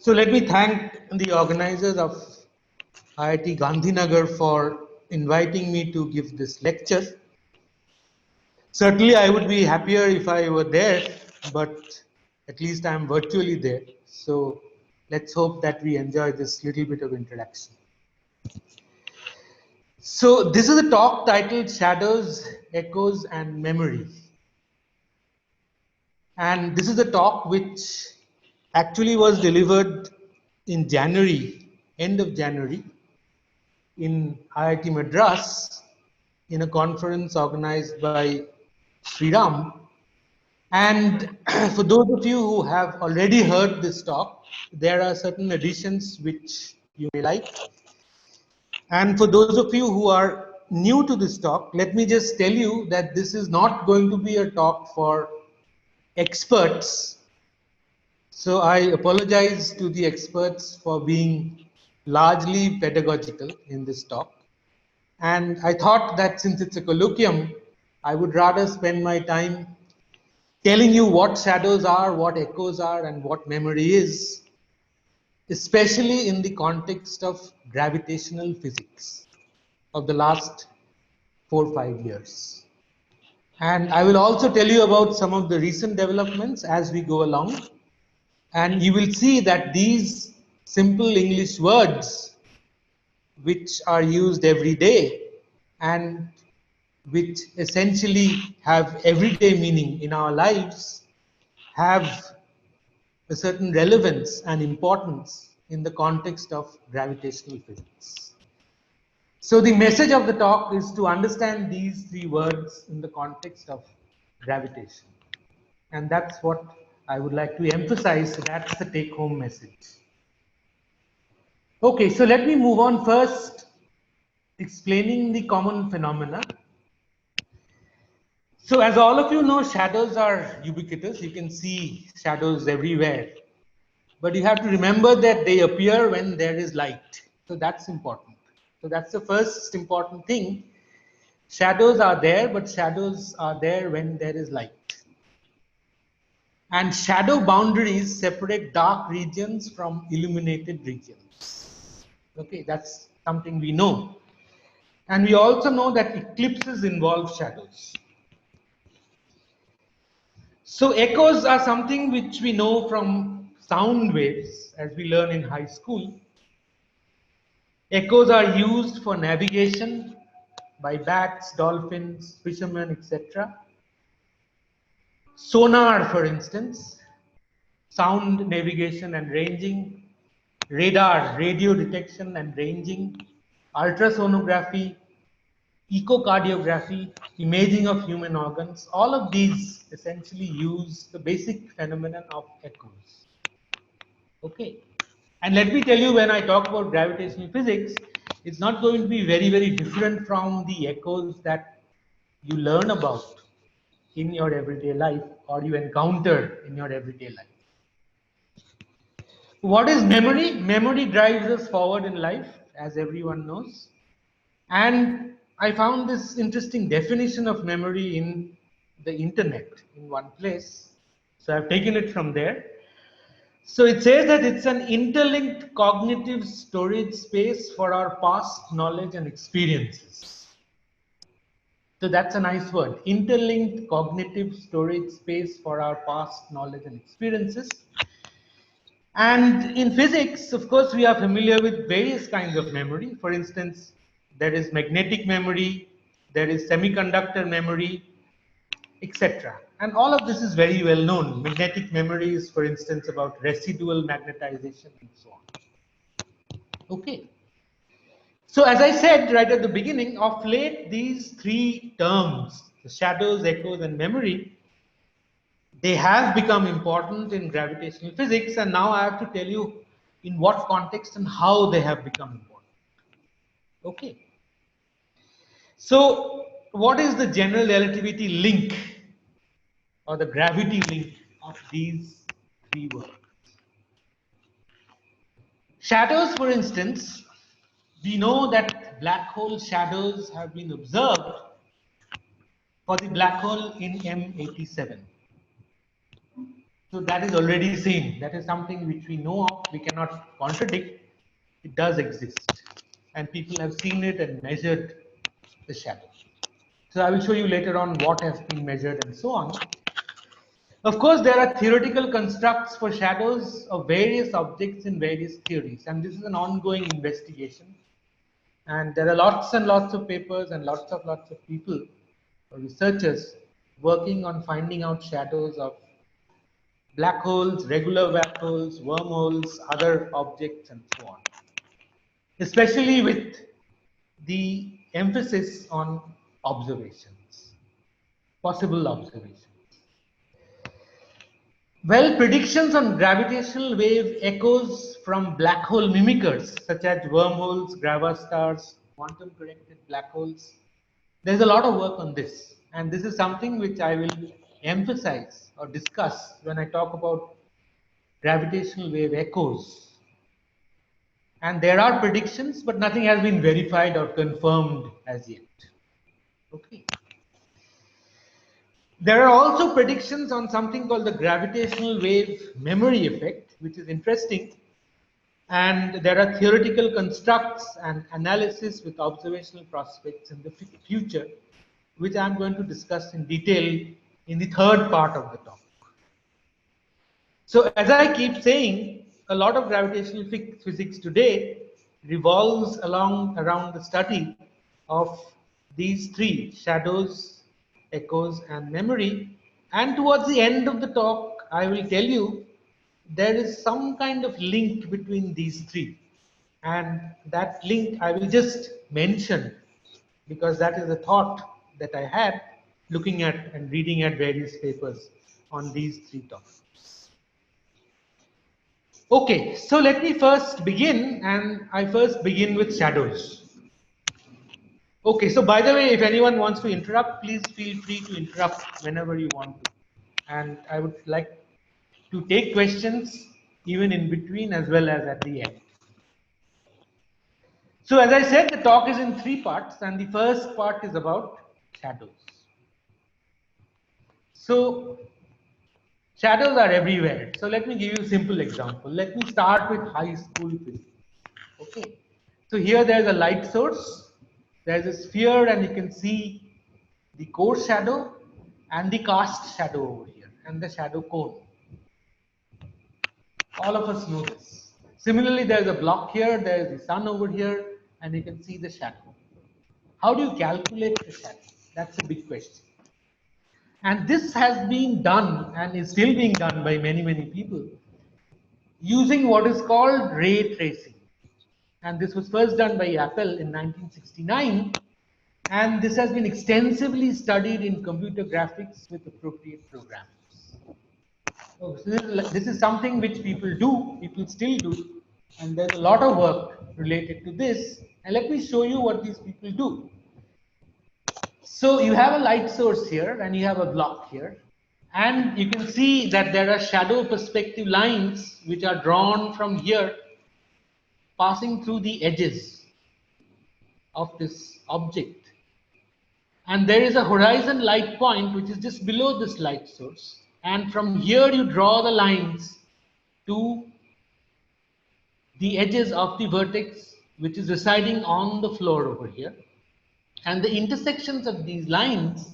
So let me thank the organizers of IIT Gandhinagar for inviting me to give this lecture. Certainly, I would be happier if I were there, but at least I'm virtually there. So let's hope that we enjoy this little bit of introduction. So this is a talk titled Shadows, Echoes and Memory. And this is a talk which actually was delivered in January, end of January, in IIT Madras in a conference organized by Sriram. And for those of you who have already heard this talk, there are certain additions which you may like. And for those of you who are new to this talk, let me just tell you that this is not going to be a talk for experts. So I apologize to the experts for being largely pedagogical in this talk. And I thought that since it's a colloquium, I would rather spend my time telling you what shadows are, what echoes are, and what memory is, especially in the context of gravitational physics of the last 4 or 5 years. And I will also tell you about some of the recent developments as we go along. And you will see that these simple English words, which are used every day and which essentially have everyday meaning in our lives, have a certain relevance and importance in the context of gravitational physics. So the message of the talk is to understand these three words in the context of gravitation. And that's what I would like to emphasize. So that's the take-home message. Okay, so let me move on first, explaining the common phenomena. So as all of you know, shadows are ubiquitous. You can see shadows everywhere. But you have to remember that they appear when there is light. So that's important. So that's the first important thing. Shadows are there, but shadows are there when there is light. And shadow boundaries separate dark regions from illuminated regions. Okay, that's something we know. And we also know that eclipses involve shadows. So echoes are something which we know from sound waves, as we learn in high school. Echoes are used for navigation by bats, dolphins, fishermen, etc. Sonar, for instance, sound navigation and ranging, radar, radio detection and ranging, ultrasonography, echocardiography, imaging of human organs, all of these essentially use the basic phenomenon of echoes. Okay. And let me tell you, when I talk about gravitational physics, it's not going to be very, very different from the echoes that you learn about in your everyday life or you encounter in your everyday life. What is memory? Memory drives us forward in life, as everyone knows. And I found this interesting definition of memory in the internet in one place. So I've taken it from there. So it says that it's an interlinked cognitive storage space for our past knowledge and experiences. So that's a nice word, interlinked cognitive storage space for our past knowledge and experiences. And in physics, of course, we are familiar with various kinds of memory. For instance, there is magnetic memory, there is semiconductor memory, etc. And all of this is very well known. Magnetic memory is, for instance, about residual magnetization and so on. Okay. So as I said right at the beginning, of late, these three terms, the shadows, echoes, and memory, they have become important in gravitational physics, and now I have to tell you in what context and how they have become important. Okay. So what is the general relativity link or the gravity link of these three words? Shadows, for instance, we know that black hole shadows have been observed for the black hole in M87. So that is already seen. That is something which we know of, we cannot contradict. It does exist. And people have seen it and measured the shadow. So I will show you later on what has been measured and so on. Of course, there are theoretical constructs for shadows of various objects in various theories, and this is an ongoing investigation. And there are lots and lots of papers and lots of people, or researchers, working on finding out shadows of black holes, regular black holes, wormholes, other objects, and so on. Especially with the emphasis on observations, possible observations. Well, predictions on gravitational wave echoes from black hole mimickers such as wormholes, gravastars, quantum corrected black holes. There's a lot of work on this, and this is something which I will emphasize or discuss when I talk about gravitational wave echoes. And there are predictions, but nothing has been verified or confirmed as yet. Okay. There are also predictions on something called the gravitational wave memory effect, which is interesting. And there are theoretical constructs and analysis with observational prospects in the future, which I'm going to discuss in detail in the third part of the talk. So as I keep saying, a lot of gravitational physics today revolves around the study of these three: shadows, echoes, and memory. And towards the end of the talk, I will tell you there is some kind of link between these three. And that link I will just mention because that is a thought that I had looking at and reading at various papers on these three topics. Okay, so let me first begin, and I first begin with shadows. Okay, so by the way, if anyone wants to interrupt, please feel free to interrupt whenever you want to. And I would like to take questions even in between as well as at the end. So as I said, the talk is in three parts, and the first part is about shadows. So shadows are everywhere. So let me give you a simple example. Let me start with high school physics. Okay. So here there's a light source. There's a sphere, and you can see the core shadow and the cast shadow over here, and the shadow cone. All of us know this. Similarly, there's a block here, there's the sun over here, and you can see the shadow. How do you calculate the shadow? That's a big question. And this has been done and is still being done by many people using what is called ray tracing. And this was first done by Apple in 1969. And this has been extensively studied in computer graphics with appropriate programs. So this is something which people still do, and there's a lot of work related to this. And let me show you what these people do. So you have a light source here, and you have a block here, and you can see that there are shadow perspective lines which are drawn from here, passing through the edges of this object. And there is a horizon light point which is just below this light source. And from here you draw the lines to the edges of the vertex which is residing on the floor over here. And the intersections of these lines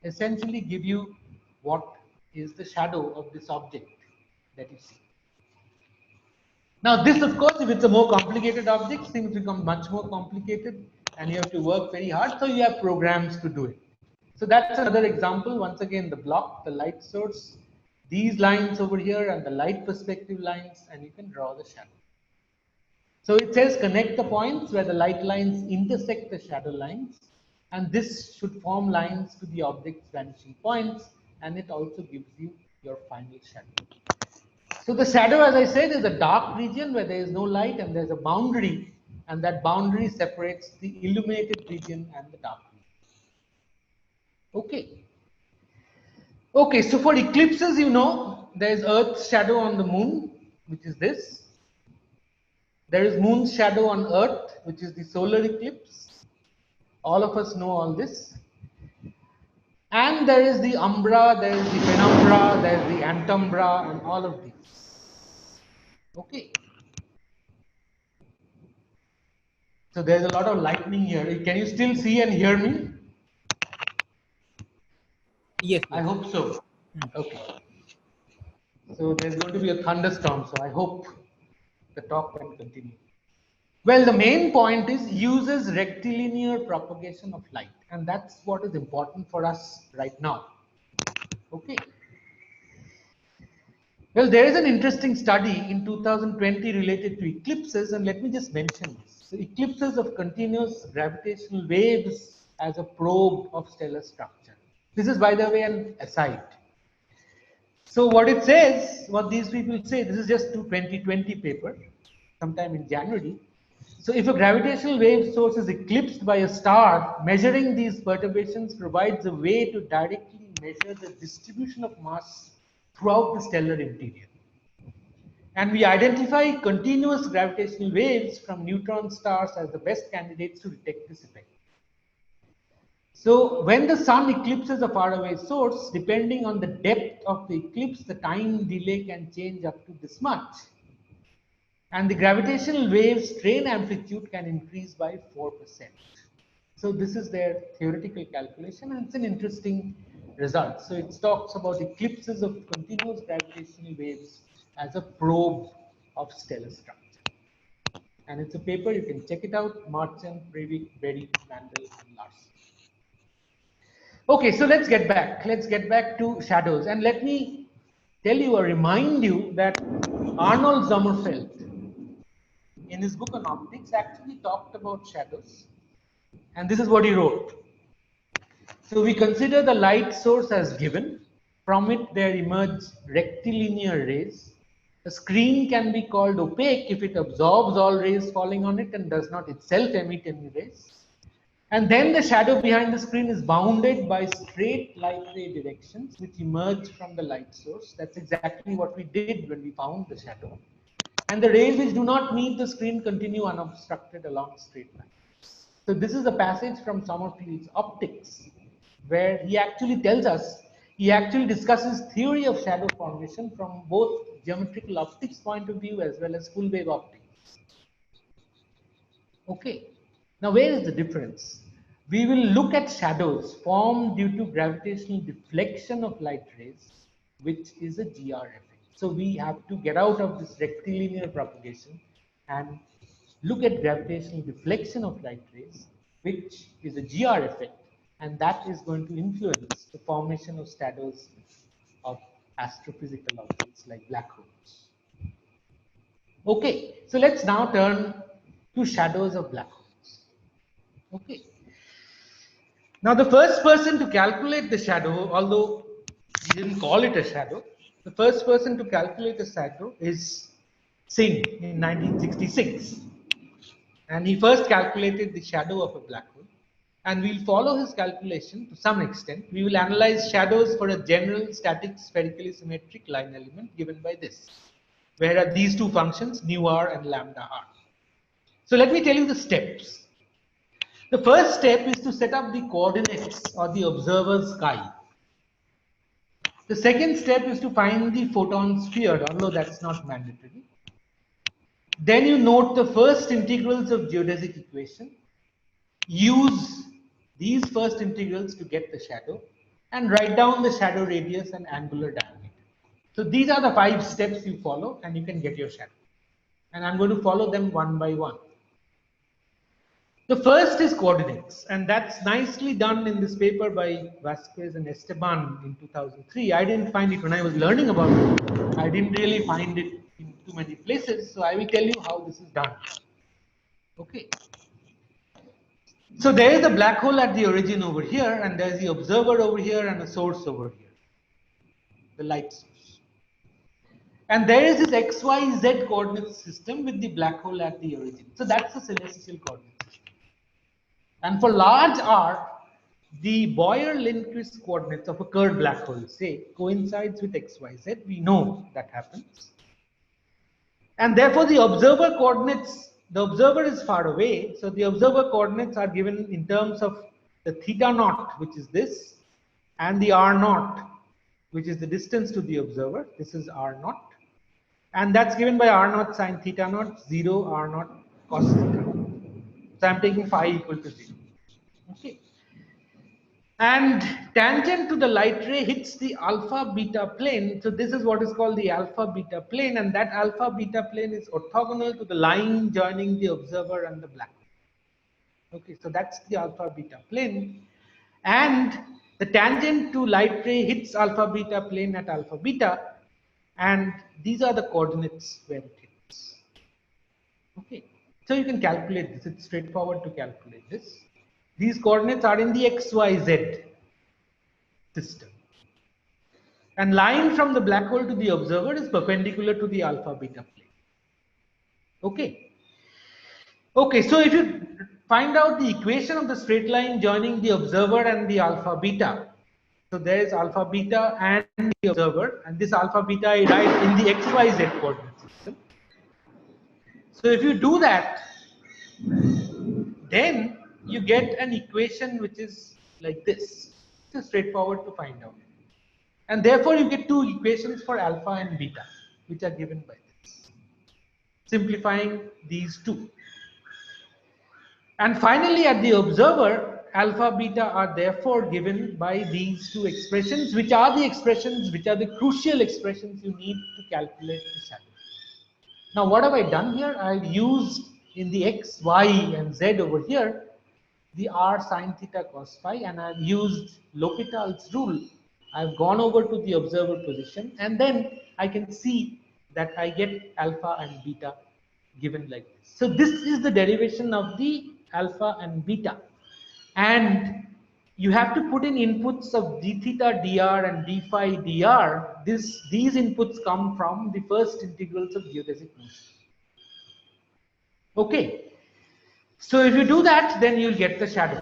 essentially give you what is the shadow of this object that you see. Now this, of course, if it's a more complicated object, things become much more complicated and you have to work very hard, so you have programs to do it. So that's another example. Once again, the block, the light source, these lines over here and the light perspective lines, and you can draw the shadow. So it says connect the points where the light lines intersect the shadow lines, and this should form lines to the object's vanishing points, and it also gives you your final shadow. So the shadow, as I said, is a dark region where there is no light and there's a boundary, and that boundary separates the illuminated region and the dark region. Okay. Okay, so for eclipses, you know, there is Earth's shadow on the moon, which is this. There is moon's shadow on Earth, which is the solar eclipse. All of us know all this. And there is the umbra, there is the penumbra, there is the antumbra, and all of these. Okay. So there's a lot of lightning here. Can you still see and hear me? Yes. I hope so. Okay. So there's going to be a thunderstorm, so I hope the talk can continue. Well, the main point is uses rectilinear propagation of light, and that's what is important for us right now. Okay. Well, there is an interesting study in 2020 related to eclipses, and let me just mention this. So eclipses of continuous gravitational waves as a probe of stellar structure. This is, by the way, an aside. So what it says, what these people say, this is just to 2020 paper, sometime in January. So if a gravitational wave source is eclipsed by a star, measuring these perturbations provides a way to directly measure the distribution of mass throughout the stellar interior. And we identify continuous gravitational waves from neutron stars as the best candidates to detect this effect. So when the sun eclipses a faraway source, depending on the depth of the eclipse, the time delay can change up to this much. And the gravitational wave strain amplitude can increase by 4%. So this is their theoretical calculation, and it's an interesting result. So it talks about eclipses of continuous gravitational waves as a probe of stellar structure. And it's a paper, you can check it out, Marchant, Breivik, Berry, Mandel, and Larson. Okay, so let's get back. Let's get back to shadows. And let me tell you or remind you that Arnold Sommerfeld, in his book on optics, actually talked about shadows. And this is what he wrote. So we consider the light source as given. From it, there emerge rectilinear rays. A screen can be called opaque if it absorbs all rays falling on it and does not itself emit any rays. And then the shadow behind the screen is bounded by straight light ray directions which emerge from the light source. That's exactly what we did when we found the shadow. And the rays which do not meet the screen continue unobstructed along straight lines. So this is a passage from Sommerfeld's Optics, where he actually tells us, he actually discusses theory of shadow formation from both geometrical optics point of view as well as full wave optics. Okay, now where is the difference? We will look at shadows formed due to gravitational deflection of light rays, which is a GR effect. So we have to get out of this rectilinear propagation and look at gravitational deflection of light rays, which is a GR effect, and that is going to influence the formation of shadows of astrophysical objects like black holes. Okay, so let's now turn to shadows of black holes. Okay. Now the first person to calculate the shadow, although he didn't call it a shadow, the first person to calculate a shadow is Singh in 1966. And he first calculated the shadow of a black hole. And we'll follow his calculation to some extent. We will analyze shadows for a general static spherically symmetric line element given by this, where are these two functions, nu r and lambda r. So let me tell you the steps. The first step is to set up the coordinates or the observer's sky. The second step is to find the photon sphere, although that's not mandatory. Then you note the first integrals of geodesic equation. Use these first integrals to get the shadow and write down the shadow radius and angular diameter. So these are the 5 steps you follow and you can get your shadow. And I'm going to follow them one by one. The first is coordinates, and that's nicely done in this paper by Vasquez and Esteban in 2003. I didn't find it when I was learning about it. I didn't really find it in too many places, so I will tell you how this is done. Okay. So there is a black hole at the origin over here, and there's the observer over here and a source over here, the light source. And there is this XYZ coordinate system with the black hole at the origin. So that's the celestial coordinate system. And for large r, the Boyer-Lindquist coordinates of a curved black hole, say, coincides with XYZ. We know that happens. And therefore, the observer coordinates, the observer is far away. So the observer coordinates are given in terms of the theta naught, which is this, and the R naught, which is the distance to the observer. This is R naught. And that's given by R naught sine theta naught, 0, R naught cos theta. So I'm taking phi equal to 0. Okay. And tangent to the light ray hits the alpha beta plane. So this is what is called the alpha beta plane, and that alpha beta plane is orthogonal to the line joining the observer and the black hole. Okay, so that's the alpha beta plane. And the tangent to light ray hits alpha beta plane at alpha beta, and these are the coordinates where it hits. Okay, so you can calculate this. It's straightforward to calculate this. These coordinates are in the XYZ system. And line from the black hole to the observer is perpendicular to the alpha beta plane. Okay. Okay, so if you find out the equation of the straight line joining the observer and the alpha beta, so there is alpha beta and the observer, and this alpha beta I write in the XYZ coordinate system. So if you do that, then you get an equation which is like this. It's straightforward to find out. And therefore you get two equations for alpha and beta, which are given by this. Simplifying these two. And finally, at the observer, alpha beta are therefore given by these two expressions, which are the expressions, which are the crucial expressions you need to calculate the shadow. Now, what have I done here? I've used in the x, y, and z over here the r sine theta cos phi, and I've used L'Hopital's rule. I've gone over to the observer position, and then I can see that I get alpha and beta given like this. So this is the derivation of the alpha and beta, and you have to put in inputs of d theta dr and d phi dr. These inputs come from the first integrals of geodesic motion. Okay, so if you do that, then you'll get the shadow,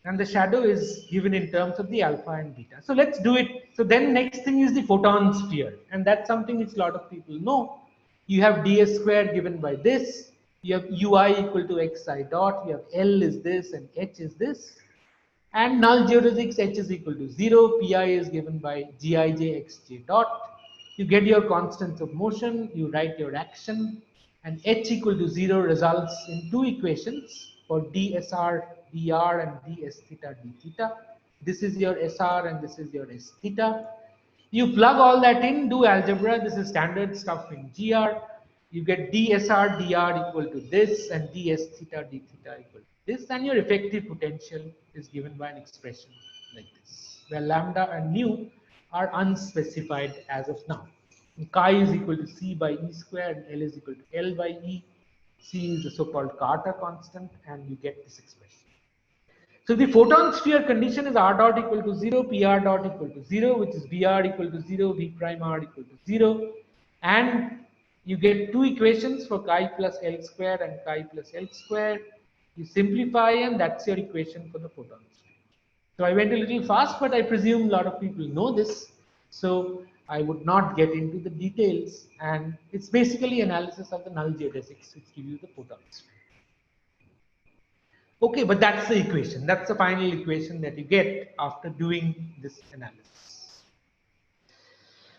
and the shadow is given in terms of the alpha and beta. So let's do it. So then next thing is the photon sphere, and that's something which a lot of people know. You have ds squared given by this. You have ui equal to xi dot. You have L is this and H is this. And null geodesics H is equal to 0. Pi is given by gij xj dot. You get your constants of motion. You write your action. And H equal to 0 results in two equations for dsr dr and ds theta d theta. This is your sr and this is your s theta. You plug all that in, do algebra. This is standard stuff in GR. You get dsr dr equal to this and ds theta d theta equal to this, and your effective potential is given by an expression like this, where lambda and nu are unspecified as of now. And chi is equal to c by e squared, and L is equal to L by e. C is the so-called Carter constant, and you get this expression. So the photon sphere condition is r dot equal to 0, pr dot equal to 0, which is vr equal to 0, v prime r equal to 0, and you get two equations for chi plus L square and chi plus L square. You simplify, and that's your equation for the photon sphere. So I went a little fast, but I presume a lot of people know this, so I would not get into the details, and it's basically analysis of the null geodesics which give you the photon sphere. Okay, but that's the equation. That's the final equation that you get after doing this analysis.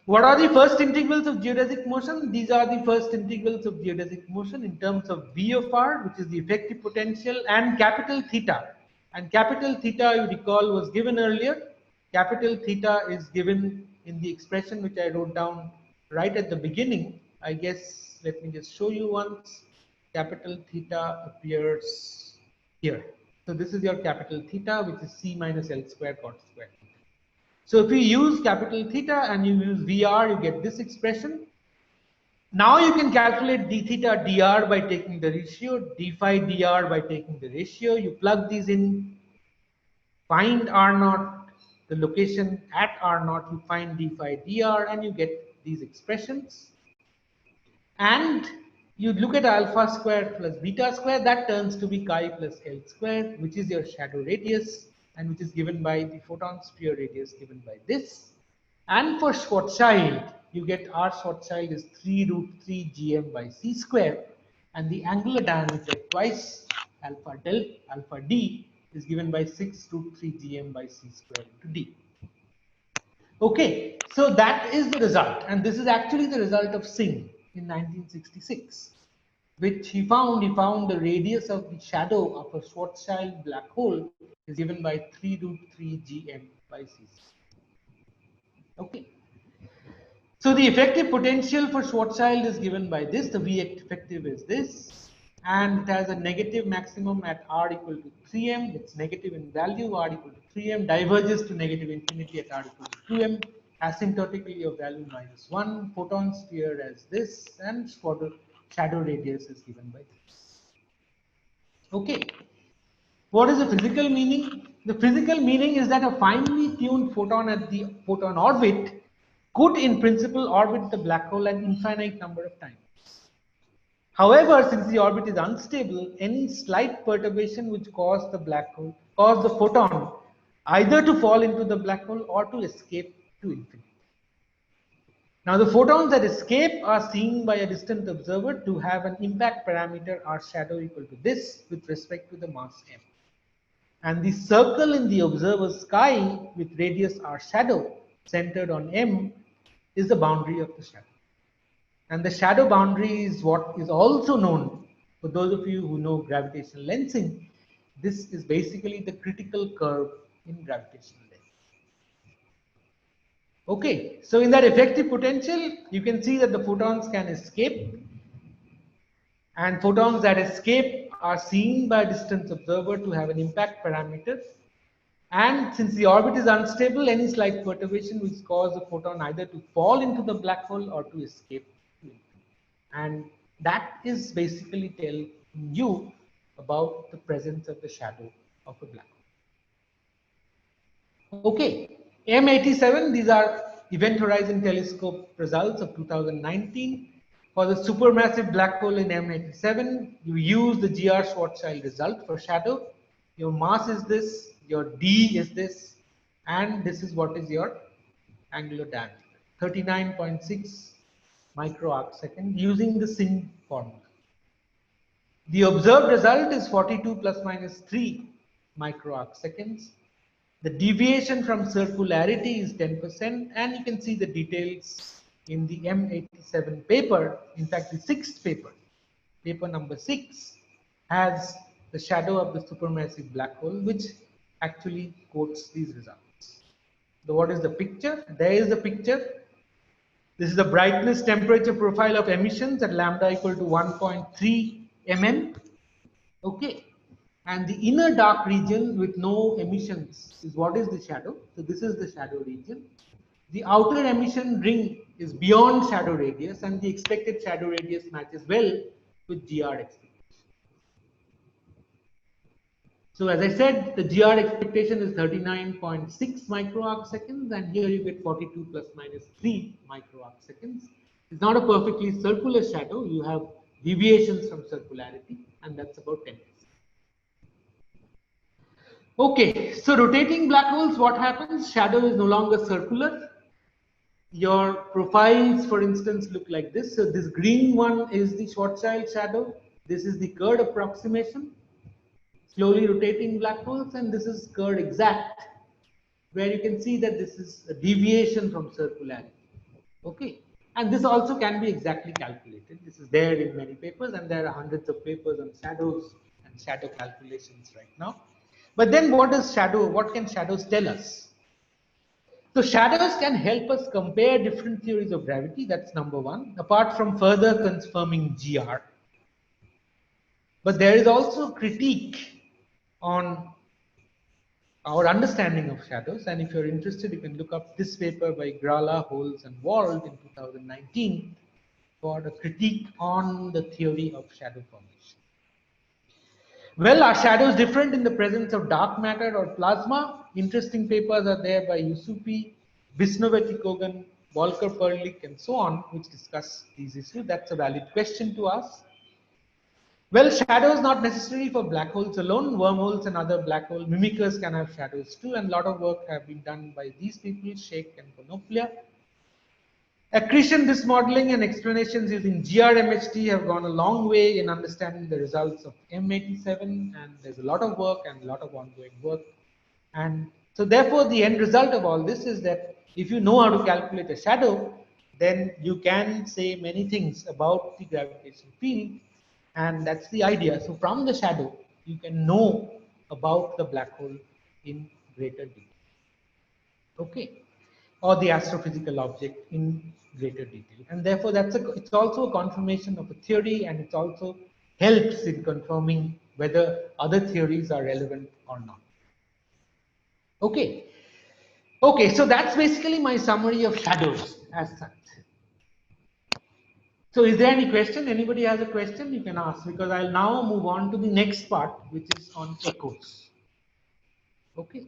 What are the first integrals of geodesic motion? These are the first integrals of geodesic motion in terms of V of r, which is the effective potential, and capital theta. And capital theta, you recall, was given earlier. Capital theta is given in the expression which I wrote down right at the beginning. I guess, let me just show you once. Capital theta appears here. So this is your capital theta, which is c minus L square cot square. So if you use capital theta and you use VR, you get this expression. Now you can calculate d theta dr by taking the ratio, d phi dr by taking the ratio. You plug these in, find r naught, the location at r naught, you find d phi dr, and you get these expressions. And you look at alpha square plus beta square, that turns to be chi plus L square, which is your shadow radius, and which is given by the photon sphere radius given by this. And for Schwarzschild, you get r Schwarzschild is 3 root 3 gm by c square, and the angular diameter twice alpha del alpha d is given by 6 root 3 gm by c square into d. Okay, so that is the result, and this is actually the result of Singh in 1966, which he found. He found the radius of the shadow of a Schwarzschild black hole is given by 3 root 3 gm by c. Okay, so the effective potential for Schwarzschild is given by this. The V effective is this, and it has a negative maximum at r equal to 3m. It's negative in value, r equal to 3m, diverges to negative infinity at r equal to 2m, asymptotically of value -1, photon sphere as this, and shadow radius is given by this. Okay. What is the physical meaning? The physical meaning is that a finely tuned photon at the photon orbit could, in principle, orbit the black hole an infinite number of times. However, since the orbit is unstable, any slight perturbation which cause the black hole, cause the photon either to fall into the black hole or to escape to infinity. Now, the photons that escape are seen by a distant observer to have an impact parameter r shadow equal to this with respect to the mass m. And the circle in the observer's sky with radius r shadow centered on m is the boundary of the shadow. And the shadow boundary is what is also known, for those of you who know gravitational lensing, this is basically the critical curve in gravitational lensing. Okay, so in that effective potential, you can see that the photons can escape, and photons that escape are seen by a distance observer to have an impact parameter. And since the orbit is unstable, any slight perturbation will cause the photon either to fall into the black hole or to escape. And that is basically telling you about the presence of the shadow of a black hole. Okay, M87, these are Event Horizon Telescope results of 2019. For the supermassive black hole in M87, you use the GR Schwarzschild result for shadow. Your mass is this, your D is this, and this is what is your angular diameter, 39.6 micro arc second using the Singh formula. The observed result is 42 plus minus 3 micro arc seconds. The deviation from circularity is 10%, and you can see the details in the M87 paper. In fact, the sixth paper, paper number 6, has the shadow of the supermassive black hole, which actually quotes these results. So what is the picture? There is the picture. This is the brightness temperature profile of emissions at lambda equal to 1.3 mm. Okay. And the inner dark region with no emissions is what is the shadow. So this is the shadow region. The outer emission ring is beyond shadow radius, and the expected shadow radius matches well with GR expectation. So as I said, the GR expectation is 39.6 micro arc seconds, and here you get 42 plus minus 3 micro arc seconds. It's not a perfectly circular shadow. You have deviations from circularity, and that's about 10%. Okay, so rotating black holes, what happens? Shadow is no longer circular. Your profiles, for instance, look like this. So this green one is the Schwarzschild shadow. This is the Kerr approximation, slowly rotating black holes, and this is Kerr exact, where you can see that this is a deviation from circularity. Okay, and this also can be exactly calculated. This is there in many papers, and there are hundreds of papers on shadows and shadow calculations right now. But then what can shadows tell us? So shadows can help us compare different theories of gravity. That's number one, apart from further confirming GR. But there is also critique on our understanding of shadows. And if you're interested, you can look up this paper by Gralla, Holes, and Wald in 2019 for a critique on the theory of shadow formation. Well, are shadows different in the presence of dark matter or plasma? Interesting papers are there by Yusufi, Visnovati-Kogan, Volker-Perlich, and so on, which discuss these issues. That's a valid question to ask. Well, shadows not necessary for black holes alone. Wormholes and other black hole mimickers can have shadows too, and a lot of work have been done by these people, Sheikh and Konoplia. Accretion dismodeling and explanations using GRMHT have gone a long way in understanding the results of M87, and there's a lot of work and a lot of ongoing work. And So therefore, the end result of all this is that if you know how to calculate a shadow, then you can say many things about the gravitational field, and that's the idea. So from the shadow, you can know about the black hole in greater detail. Okay, or the astrophysical object in greater detail, and therefore it's also a confirmation of a theory, and it also helps in confirming whether other theories are relevant or not. Okay. Okay, so that's basically my summary of shadows as such. So is there any question? Anybody has a question? You can ask, because I'll now move on to the next part, which is on echoes. Okay.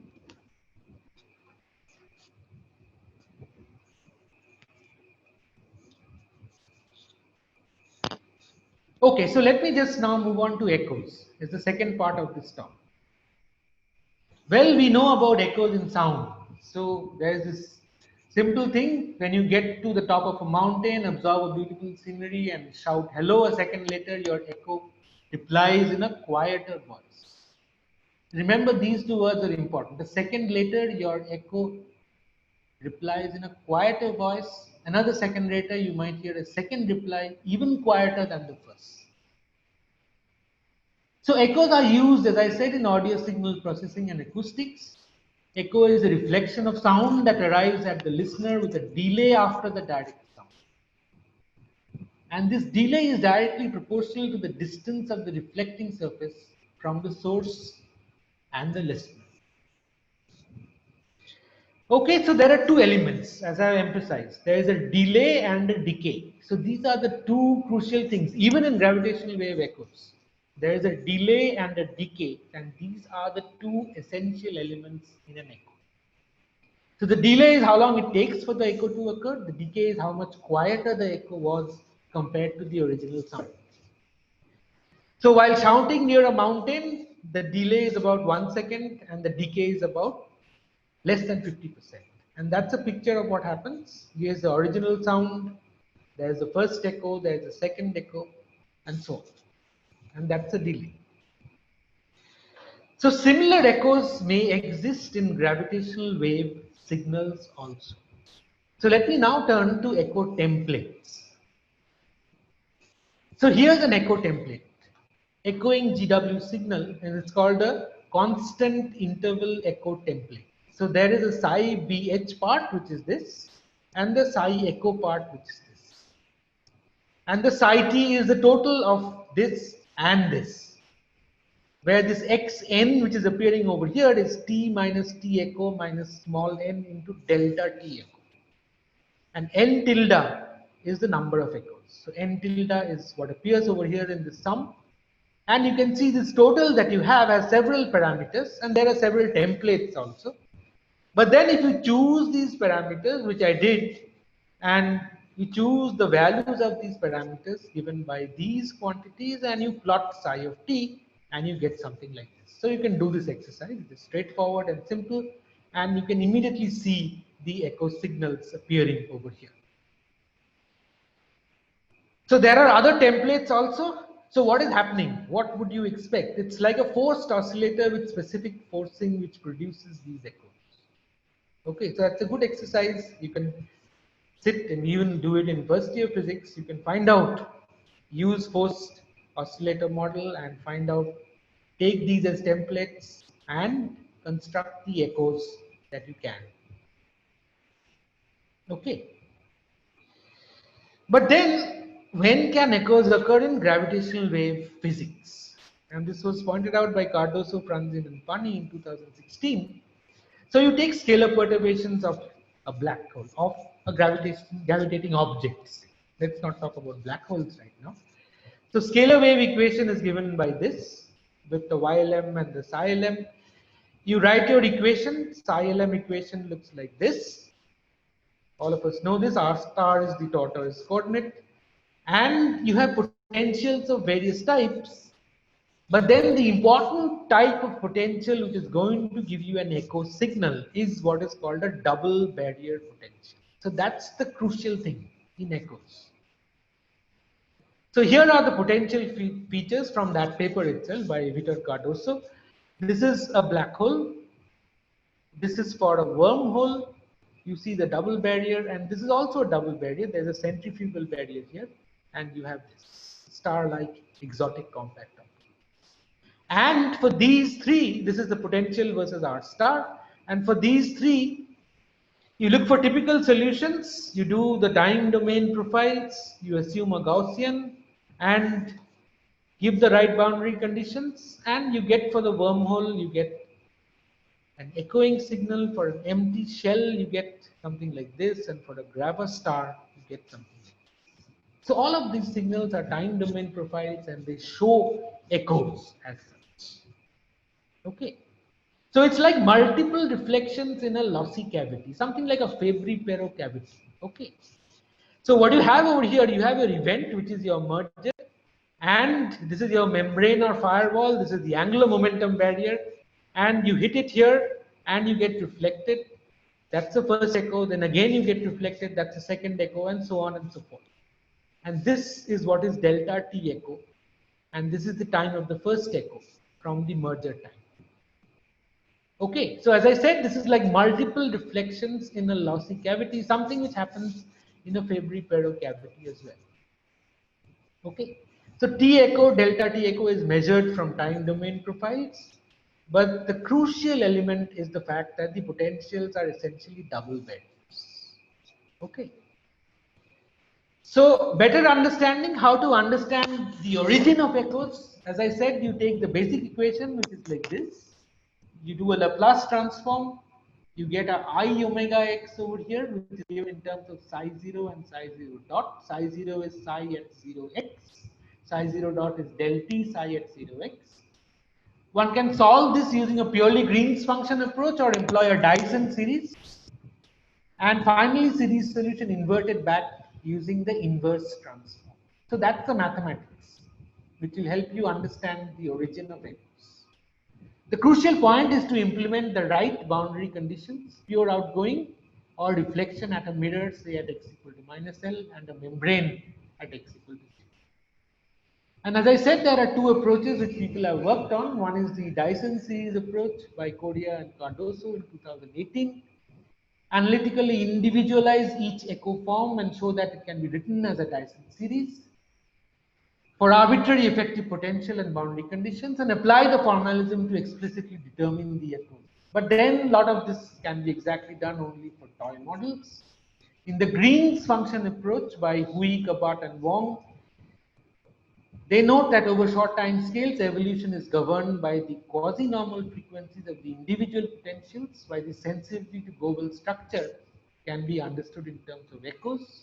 Okay, so let me just now move on to echoes. It's the second part of this talk. Well, we know about echoes in sound. So there's this simple thing: when you get to the top of a mountain, observe a beautiful scenery, and shout hello, a second later, your echo replies in a quieter voice. Remember, these two words are important. The second later, your echo replies in a quieter voice. Another second later, you might hear a second reply, even quieter than the first. So echoes are used, as I said, in audio signal processing and acoustics. Echo is a reflection of sound that arrives at the listener with a delay after the direct sound. And this delay is directly proportional to the distance of the reflecting surface from the source and the listener. Okay, so there are two elements, as I have emphasized. There is a delay and a decay. So these are the two crucial things, even in gravitational wave echoes. There is a delay and a decay, and these are the two essential elements in an echo. So the delay is how long it takes for the echo to occur. The decay is how much quieter the echo was compared to the original sound. So while shouting near a mountain, the delay is about 1 second and the decay is about less than 50%. And that's a picture of what happens. Here's the original sound, there's the first echo, there's the second echo, and so on. And that's a delay. So similar echoes may exist in gravitational wave signals also. So let me now turn to echo templates. So here's an echo template, echoing GW signal, and it's called a constant interval echo template. So there is a psi BH part, which is this, and the psi echo part, which is this. And the psi t is the total of this and this, where this xn, which is appearing over here, is t minus t echo minus small n into delta t echo. And n tilde is the number of echoes. So n tilde is what appears over here in the sum. And you can see this total that you have has several parameters, and there are several templates also. But then if you choose these parameters, which I did, and you choose the values of these parameters given by these quantities, and you plot psi of t, and you get something like this. So you can do this exercise. It is straightforward and simple, and you can immediately see the echo signals appearing over here. So there are other templates also. So what is happening? What would you expect? It's like a forced oscillator with specific forcing which produces these echoes. Okay, so that's a good exercise. You can sit and even do it in first year physics. You can find out, use forced oscillator model and find out, take these as templates and construct the echoes that you can. Okay. But then, when can echoes occur in gravitational wave physics? And this was pointed out by Cardoso, Franzen, and Pani in 2016. So you take scalar perturbations of a black hole, of a gravitating object. Let's not talk about black holes right now. So scalar wave equation is given by this, with the YLM and the psi LM. You write your equation. Psi LM equation looks like this. All of us know this. R star is the tortoise coordinate. And you have potentials of various types. But then the important type of potential which is going to give you an echo signal is what is called a double barrier potential. So that's the crucial thing in echoes. So here are the potential features from that paper itself by Vitor Cardoso. This is a black hole This is for a wormhole. You see the double barrier, and this is also a double barrier. There's a centrifugal barrier here, and you have this star-like exotic compact object. And for these three, this is the potential versus R star. And for these three, you look for typical solutions. You do the time domain profiles. You assume a Gaussian and give the right boundary conditions. And you get for the wormhole, you get an echoing signal. For an empty shell, you get something like this. And for a graver star, you get something like this. So all of these signals are time domain profiles and they show echoes as such. Okay. So it's like multiple reflections in a lossy cavity, something like a Fabry-Perot cavity. Okay. So what you have over here, you have your event, which is your merger, and this is your membrane or firewall. This is the angular momentum barrier, and you hit it here, and you get reflected. That's the first echo. Then again you get reflected. That's the second echo, and so on and so forth. And this is what is delta T echo, and this is the time of the first echo from the merger time. Okay, so as I said, this is like multiple reflections in a lossy cavity, something which happens in a Fabry-Perot cavity as well. Okay, so T echo, delta T echo is measured from time domain profiles, but the crucial element is the fact that the potentials are essentially double barriers. Okay. So better understanding how to understand the origin of echoes. As I said, you take the basic equation, which is like this. You do a Laplace transform, you get a I omega x over here, which is given in terms of psi 0 and psi 0 dot. Psi 0 is psi at 0x, psi 0 dot is del t psi at 0x. One can solve this using a purely Green's function approach or employ a Dyson series. And finally, series solution inverted back using the inverse transform. So that's the mathematics, which will help you understand the origin of echoes. The crucial point is to implement the right boundary conditions, pure outgoing or reflection at a mirror, say at x equal to minus L, and a membrane at x equal to 0. And as I said, there are two approaches which people have worked on. One is the Dyson series approach by Cordia and Cardoso in 2018. Analytically individualize each echo form and show that it can be written as a Dyson series for arbitrary effective potential and boundary conditions, and apply the formalism to explicitly determine the echo. But then a lot of this can be exactly done only for toy models. In the Green's function approach by Hui, Kabat, and Wong, they note that over short time scales, evolution is governed by the quasi-normal frequencies of the individual potentials, while the sensitivity to global structure can be understood in terms of echoes.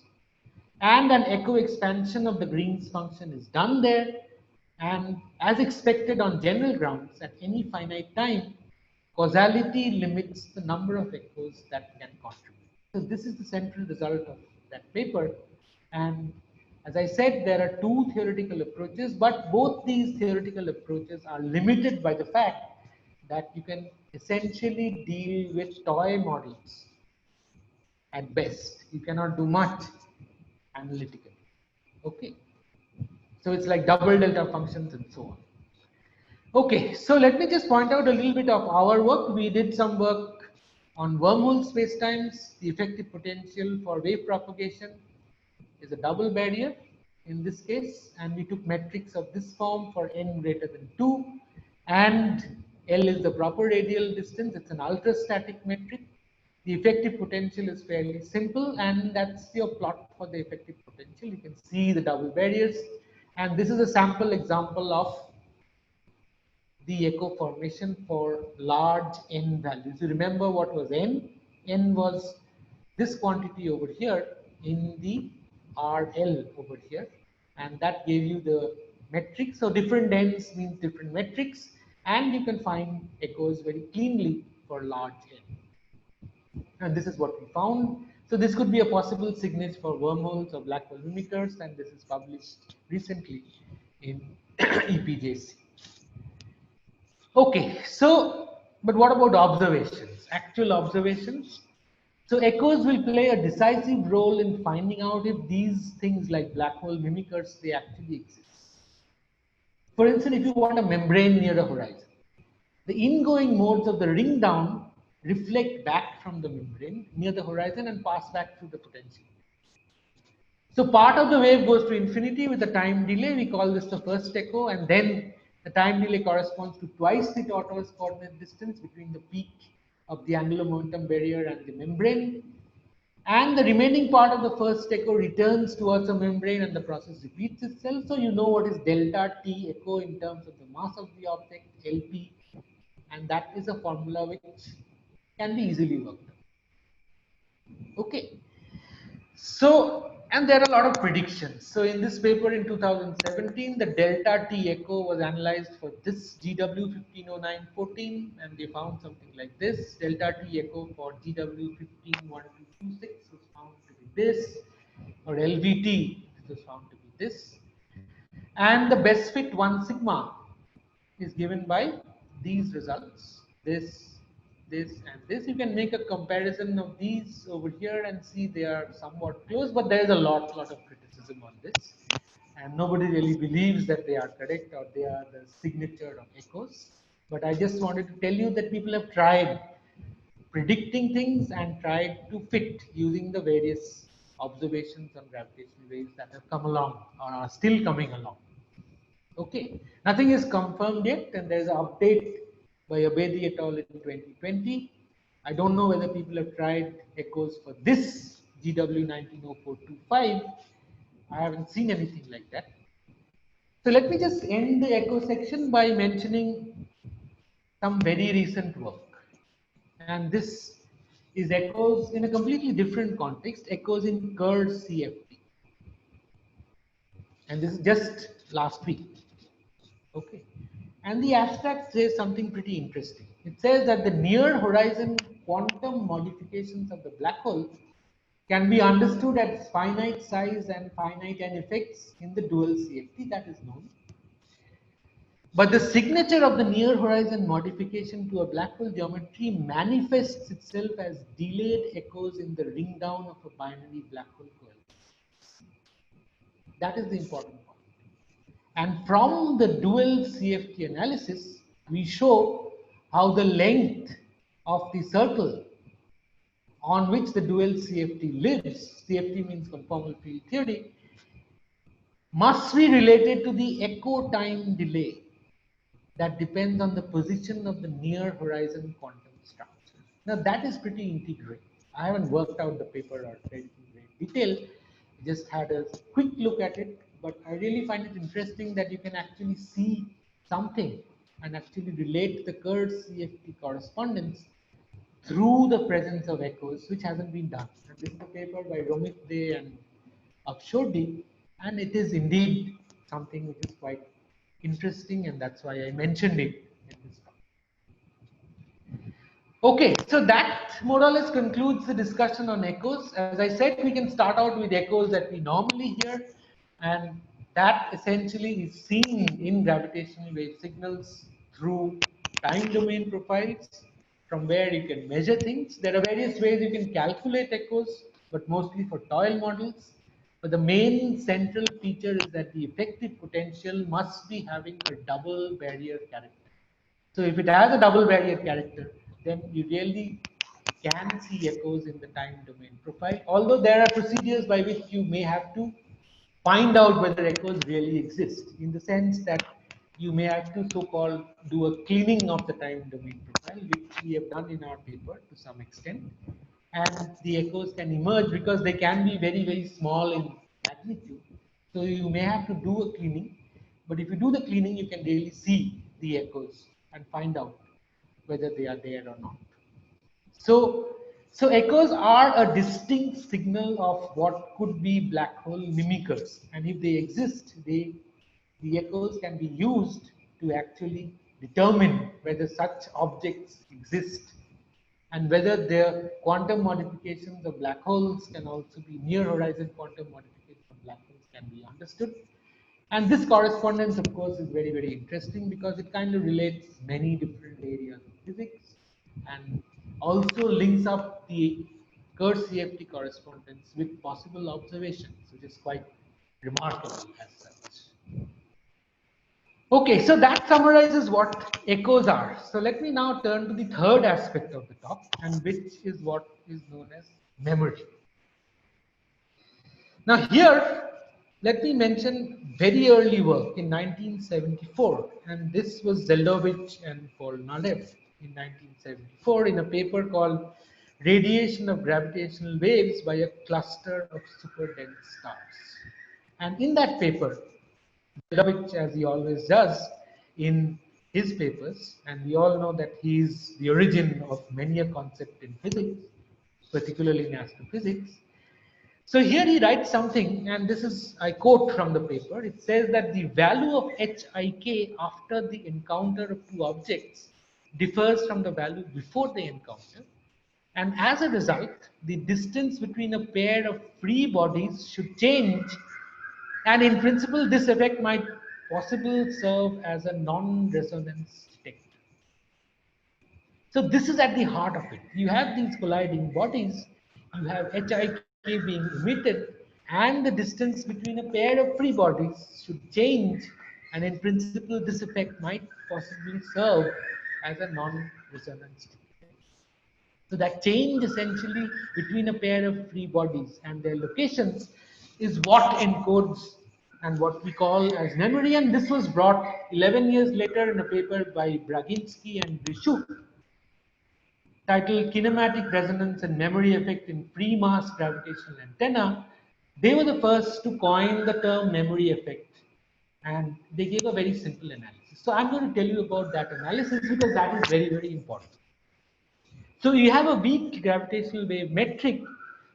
And an echo expansion of the Green's function is done there. And as expected on general grounds, at any finite time, causality limits the number of echoes that can contribute. So this is the central result of that paper. And as I said, there are two theoretical approaches, but both these theoretical approaches are limited by the fact that you can essentially deal with toy models at best. You cannot do much analytically. Okay. So it's like double delta functions and so on. Okay, so let me just point out a little bit of our work. We did some work on wormhole spacetimes. The effective potential for wave propagation is a double barrier in this case, and we took metrics of this form for n greater than 2, and L is the proper radial distance. It's an ultrastatic metric. The effective potential is fairly simple, and that's your plot for the effective potential. You can see the double barriers, and this is a sample example of the echo formation for large n values. You remember what was n? N was this quantity over here in the RL over here, and that gave you the metric. So different n's means different metrics, and you can find echoes very cleanly for large n. And this is what we found. So this could be a possible signature for wormholes or black hole mimickers, and this is published recently in EPJC. Okay, so, but what about observations, actual observations? So echoes will play a decisive role in finding out if these things like black hole mimickers, they actually exist. For instance, if you want a membrane near a horizon, the ingoing modes of the ring down reflect back from the membrane near the horizon and pass back through the potential. So part of the wave goes to infinity with a time delay. We call this the first echo, and then the time delay corresponds to twice the tortoise coordinate distance between the peak of the angular momentum barrier and the membrane. And the remaining part of the first echo returns towards the membrane and the process repeats itself. So you know what is delta T echo in terms of the mass of the object, LP, and that is a formula which can be easily worked out. Okay. So, and there are a lot of predictions. So in this paper in 2017, the delta T echo was analyzed for this GW 150914, and they found something like this. Delta T echo for GW 151226 was found to be this, or LVT was found to be this. And the best fit 1 sigma is given by these results, this, and this. You can make a comparison of these over here and see they are somewhat close, but there is a lot of criticism on this, and nobody really believes that they are correct or they are the signature of echoes. But I just wanted to tell you that people have tried predicting things and tried to fit using the various observations on gravitational waves that have come along or are still coming along. Okay, nothing is confirmed yet, and there is an update by Abedi et al. In 2020. I don't know whether people have tried echoes for this GW 190425. I haven't seen anything like that. So let me just end the echo section by mentioning some very recent work. And this is echoes in a completely different context, echoes in Kerr CFT. And this is just last week. Okay. And the abstract says something pretty interesting. It says that the near horizon quantum modifications of the black hole can be understood as finite size and finite n effects in the dual CFT, that is known. But the signature of the near horizon modification to a black hole geometry manifests itself as delayed echoes in the ring down of a binary black hole coalescence. That is the important point. And from the dual CFT analysis, we show how the length of the circle on which the dual CFT lives, CFT means conformal field theory, must be related to the echo time delay that depends on the position of the near horizon quantum structure. Now that is pretty integral. I haven't worked out the paper or read it in great detail, just had a quick look at it, but I really find it interesting that you can actually see something and actually relate the Kerr CFT correspondence through the presence of echoes, which hasn't been done. And this is a paper by Romit Dey and Akshodi, and it is indeed something which is quite interesting, and that's why I mentioned it in this talk. Okay, so that more or less concludes the discussion on echoes. As I said, we can start out with echoes that we normally hear, and that essentially is seen in gravitational wave signals through time domain profiles, from where you can measure things. There are various ways you can calculate echoes, but mostly for toil models. But the main central feature is that the effective potential must be having a double barrier character. So if it has a double barrier character, then you really can see echoes in the time domain profile. Although there are procedures by which you may have to find out whether echoes really exist, in the sense that you may have to so-called do a cleaning of the time domain profile, which we have done in our paper to some extent. And the echoes can emerge because they can be very small in magnitude. So you may have to do a cleaning, but if you do the cleaning, you can really see the echoes and find out whether they are there or not. So, so echoes are a distinct signal of what could be black hole mimickers, and if they exist, the echoes can be used to actually determine whether such objects exist and whether their quantum modifications of black holes can also be near horizon quantum modifications of black holes can be understood. And this correspondence, of course, is very interesting because it kind of relates many different areas of physics and also links up the Kerr CFT correspondence with possible observations, which is quite remarkable as such. Okay, so that summarizes what echoes are. So let me now turn to the third aspect of the talk, and which is what is known as memory. Now here, let me mention very early work in 1974, and this was Zeldovich and Polnareff in 1974 in a paper called Radiation of Gravitational Waves by a Cluster of Superdense Stars. And in that paper, Zeldovich, as he always does in his papers, and we all know that he is the origin of many a concept in physics, particularly in astrophysics. So here he writes something, and this is, I quote from the paper. It says that the value of HIK after the encounter of two objects differs from the value before the encounter. And as a result, the distance between a pair of free bodies should change. And in principle, this effect might possibly serve as a non-resonance detector. So this is at the heart of it. You have these colliding bodies, you have HIK being emitted, and the distance between a pair of free bodies should change, and in principle this effect might possibly serve as a non-resonance detector. So that change essentially between a pair of free bodies and their locations is what encodes and what we call as memory, and this was brought 11 years later in a paper by Braginsky and Rishuk titled Kinematic Resonance and Memory Effect in Free Mass Gravitational Antenna. They were the first to coin the term memory effect, and they gave a very simple analysis. So I'm going to tell you about that analysis because that is very, very important. So you have a weak gravitational wave metric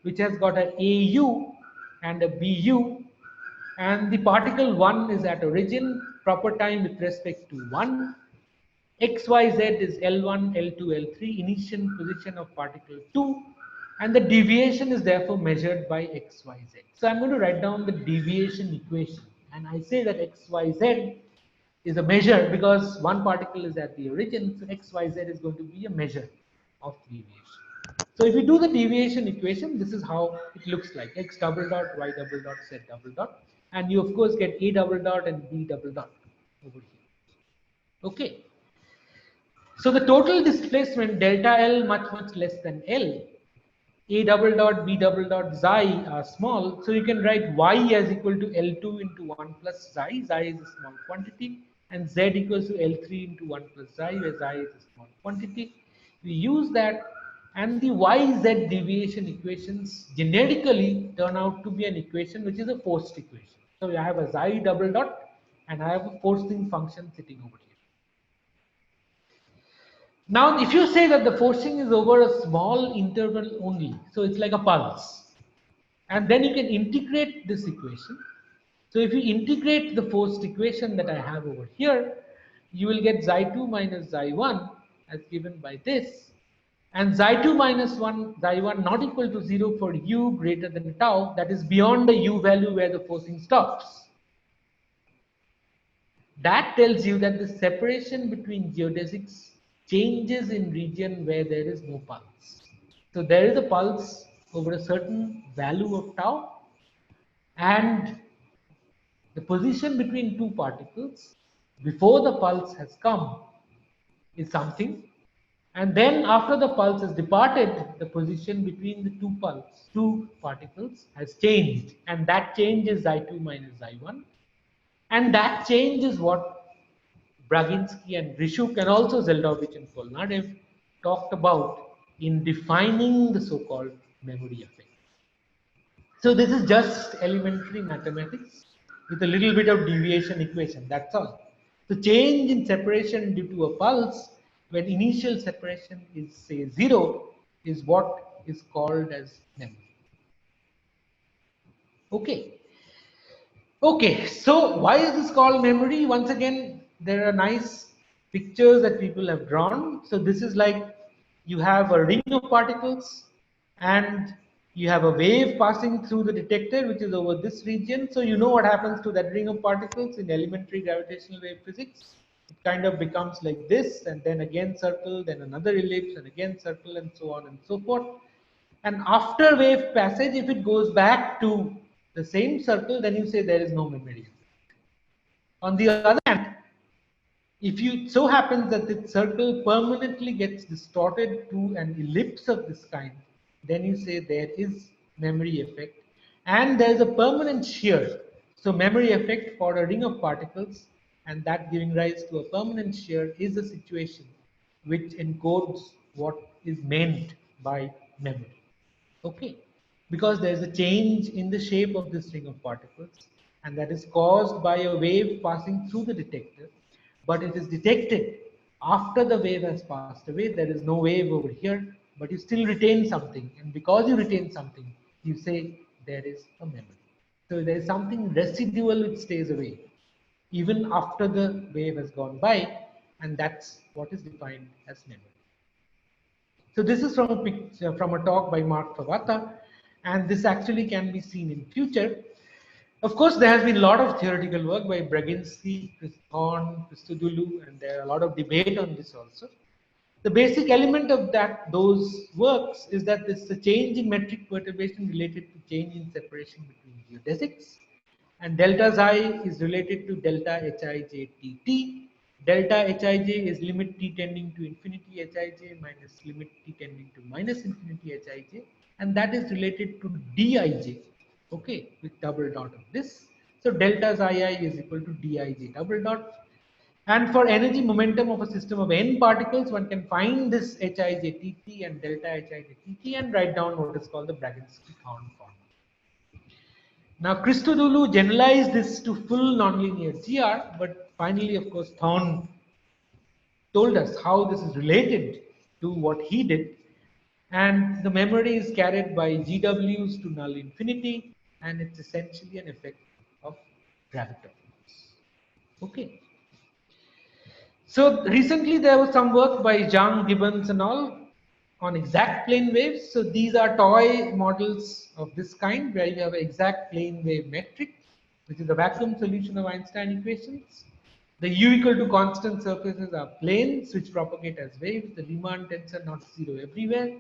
which has got an AU and a BU, and the particle 1 is at origin, proper time with respect to 1. XYZ is L1, L2, L3, initial position of particle 2, and the deviation is therefore measured by XYZ. So I'm going to write down the deviation equation, and I say that XYZ is a measure because one particle is at the origin, so XYZ is going to be a measure of deviation. So if you do the deviation equation, this is how it looks like: X double dot, Y double dot, Z double dot, and you of course get A double dot and B double dot over here. Okay. So the total displacement delta L much less than L. A double dot, B double dot, xi are small. So you can write Y as equal to L2 into 1 plus xi. Xi is a small quantity. And Z equals to L3 into 1 plus xi, where xi is a small quantity. We use that, and the YZ deviation equations generically turn out to be an equation which is a forced equation. So I have a xi double dot, and I have a forcing function sitting over here. Now, if you say that the forcing is over a small interval only, so it's like a pulse, and then you can integrate this equation. So if you integrate the forced equation that I have over here, you will get xi2 minus xi1 as given by this, and xi2 minus 1, xi1 not equal to 0 for u greater than tau, that is beyond the u value where the forcing stops. That tells you that the separation between geodesics changes in region where there is no pulse. So there is a pulse over a certain value of tau, and the position between two particles before the pulse has come is something, and then after the pulse has departed, the position between the two particles has changed, and that change is xi2 minus xi1, and that change is what Braginsky and Rishuk and also Zeldovich and Polnareff talked about in defining the so-called memory effect. So this is just elementary mathematics with a little bit of deviation equation, that's all. The change in separation due to a pulse when initial separation is say 0 is what is called as memory. Okay. Okay, so why is this called memory? Once again, there are nice pictures that people have drawn. So this is like you have a ring of particles and you have a wave passing through the detector, which is over this region. So you know what happens to that ring of particles in elementary gravitational wave physics. It kind of becomes like this, and then again circle, then another ellipse, and again circle, and so on and so forth. And after wave passage, if it goes back to the same circle, then you say there is no memory. On the other hand, If you so happens that the circle permanently gets distorted to an ellipse of this kind, then you say there is memory effect, and there is a permanent shear. So memory effect for a ring of particles, and that giving rise to a permanent shear is a situation which encodes what is meant by memory. Okay, because there is a change in the shape of this ring of particles, and that is caused by a wave passing through the detector, but it is detected after the wave has passed away. There is no wave over here, but you still retain something, and because you retain something, you say there is a memory. So there is something residual which stays away even after the wave has gone by, and that's what is defined as memory. So this is from a picture, from a talk by Mark Favata, and this actually can be seen in future. Of course, there has been a lot of theoretical work by Braginski, Thorne, Christodoulou, and there are a lot of debate on this also. The basic element of those works is that this is a change in metric perturbation related to change in separation between geodesics, and delta xi is related to delta hij tt. Delta hij is limit t tending to infinity hij minus limit t tending to minus infinity hij, and that is related to dij, okay, with double dot of this. So delta xi is equal to dij double dot. And for energy momentum of a system of n particles, one can find this Hij and delta Hij and write down what is called the Braginski-Thorne formula. Now, Christodoulou generalized this to full nonlinear GR, but finally, of course, Thorne told us how this is related to what he did. And the memory is carried by GWs to null infinity, and it's essentially an effect of gravitons. Okay. So recently there was some work by Zhang, Gibbons and all on exact plane waves. So these are toy models of this kind where you have an exact plane wave metric, which is a vacuum solution of Einstein equations. The U equal to constant surfaces are planes which propagate as waves. The Riemann tensor not zero everywhere.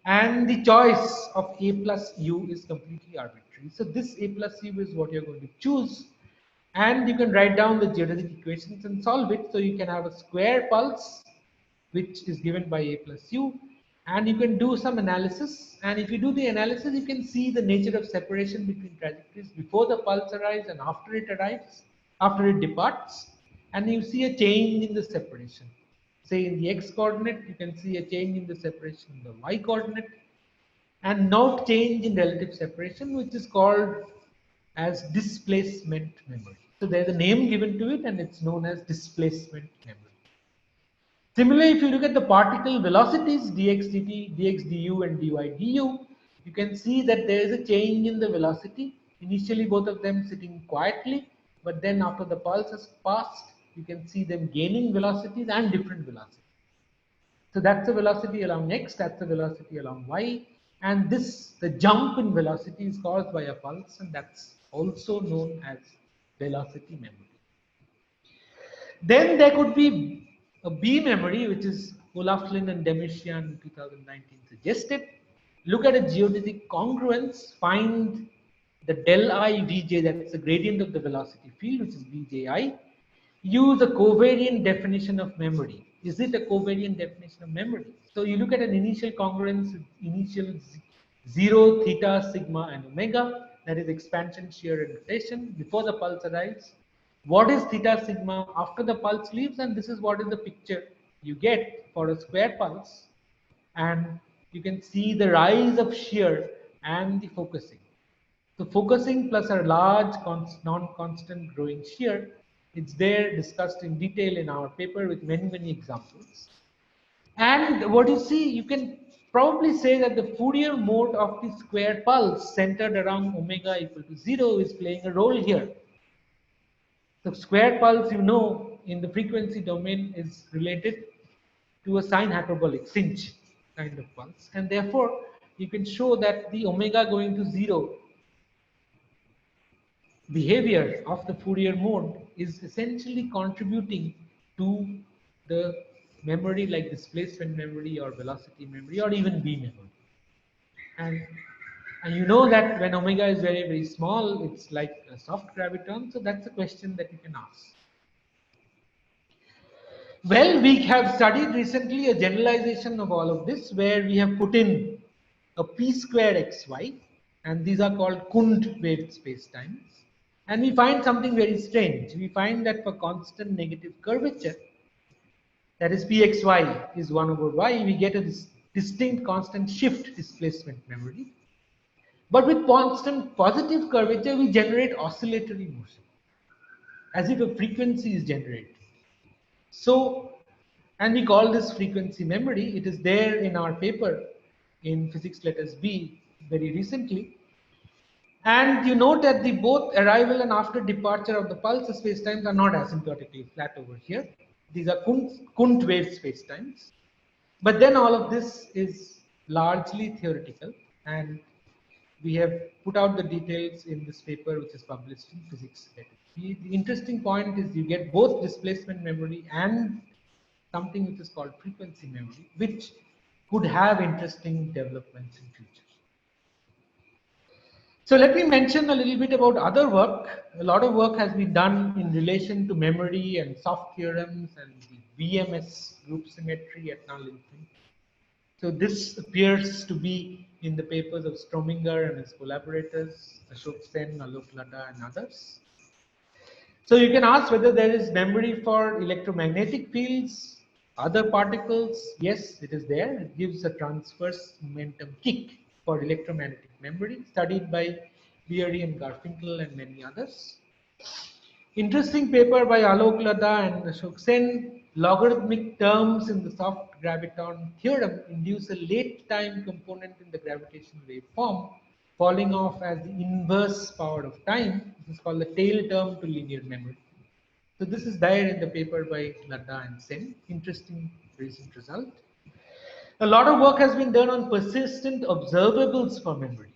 And the choice of A plus U is completely arbitrary. So this A plus U is what you're going to choose, and you can write down the geodesic equations and solve it. So you can have a square pulse which is given by A plus U, and you can do some analysis, and if you do the analysis you can see the nature of separation between trajectories before the pulse arrives and after it arrives, after it departs, and you see a change in the separation. Say in the x coordinate you can see a change in the separation in the y coordinate, and no change in relative separation, which is called as displacement memory. So there's a name given to it and it's known as displacement memory. Similarly, if you look at the particle velocities dx dt, dx du and dy du, you can see that there is a change in the velocity. Initially both of them sitting quietly, but then after the pulse has passed, you can see them gaining velocities and different velocities. So that's the velocity along x, that's the velocity along y, and this, the jump in velocity is caused by a pulse, and that's also known as velocity memory. Then there could be a B memory, which is O'Loughlin and Demisian in 2019 suggested. Look at a geodesic congruence, find the del I Vj, that's the gradient of the velocity field, which is Vji. Use a covariant definition of memory. Is it a covariant definition of memory? So you look at an initial congruence with initial 0, theta, sigma, and omega, that is expansion, shear, and rotation before the pulse arrives. What is theta sigma after the pulse leaves, and this is what is the picture you get for a square pulse, and you can see the rise of shear and the focusing. So focusing plus a large non-constant growing shear, it's there discussed in detail in our paper with many examples. And what you see, you can probably say that the Fourier mode of the square pulse centered around omega equal to 0 is playing a role here. The square pulse, you know, in the frequency domain is related to a sine hyperbolic sinh kind of pulse, and therefore you can show that the omega going to 0 behavior of the Fourier mode is essentially contributing to the memory like displacement memory or velocity memory or even B memory. And you know that when omega is very small, it's like a soft graviton. So that's a question that you can ask. Well, we have studied recently a generalization of all of this where we have put in a p squared xy, and these are called Kund waved spacetimes. And we find something very strange. We find that for constant negative curvature, that is pxy is 1 over y, we get a distinct constant shift displacement memory. But with constant positive curvature, we generate oscillatory motion, as if a frequency is generated. So, and we call this frequency memory. It is there in our paper in Physics Letters B very recently. And you note that the both arrival and after departure of the pulse spacetimes are not asymptotically flat over here. These are Kundt wave spacetimes. But then all of this is largely theoretical, and we have put out the details in this paper which is published in Physics Letters. The interesting point is you get both displacement memory and something which is called frequency memory, which could have interesting developments in future. So let me mention a little bit about other work. A lot of work has been done in relation to memory and soft theorems and the VMS group symmetry at null infinity. So this appears to be in the papers of Strominger and his collaborators, Ashok Sen, Alok Ladha, and others. So you can ask whether there is memory for electromagnetic fields, other particles. Yes, it is there. It gives a transverse momentum kick for electromagnetic memory, studied by Beery and Garfinkel and many others. Interesting paper by Alok Ladha and Ashok Sen. Logarithmic terms in the soft graviton theorem induce a late time component in the gravitational waveform, falling off as the inverse power of time. This is called the tail term to linear memory. So this is there in the paper by Ladha and Sen. Interesting recent result. A lot of work has been done on persistent observables for memory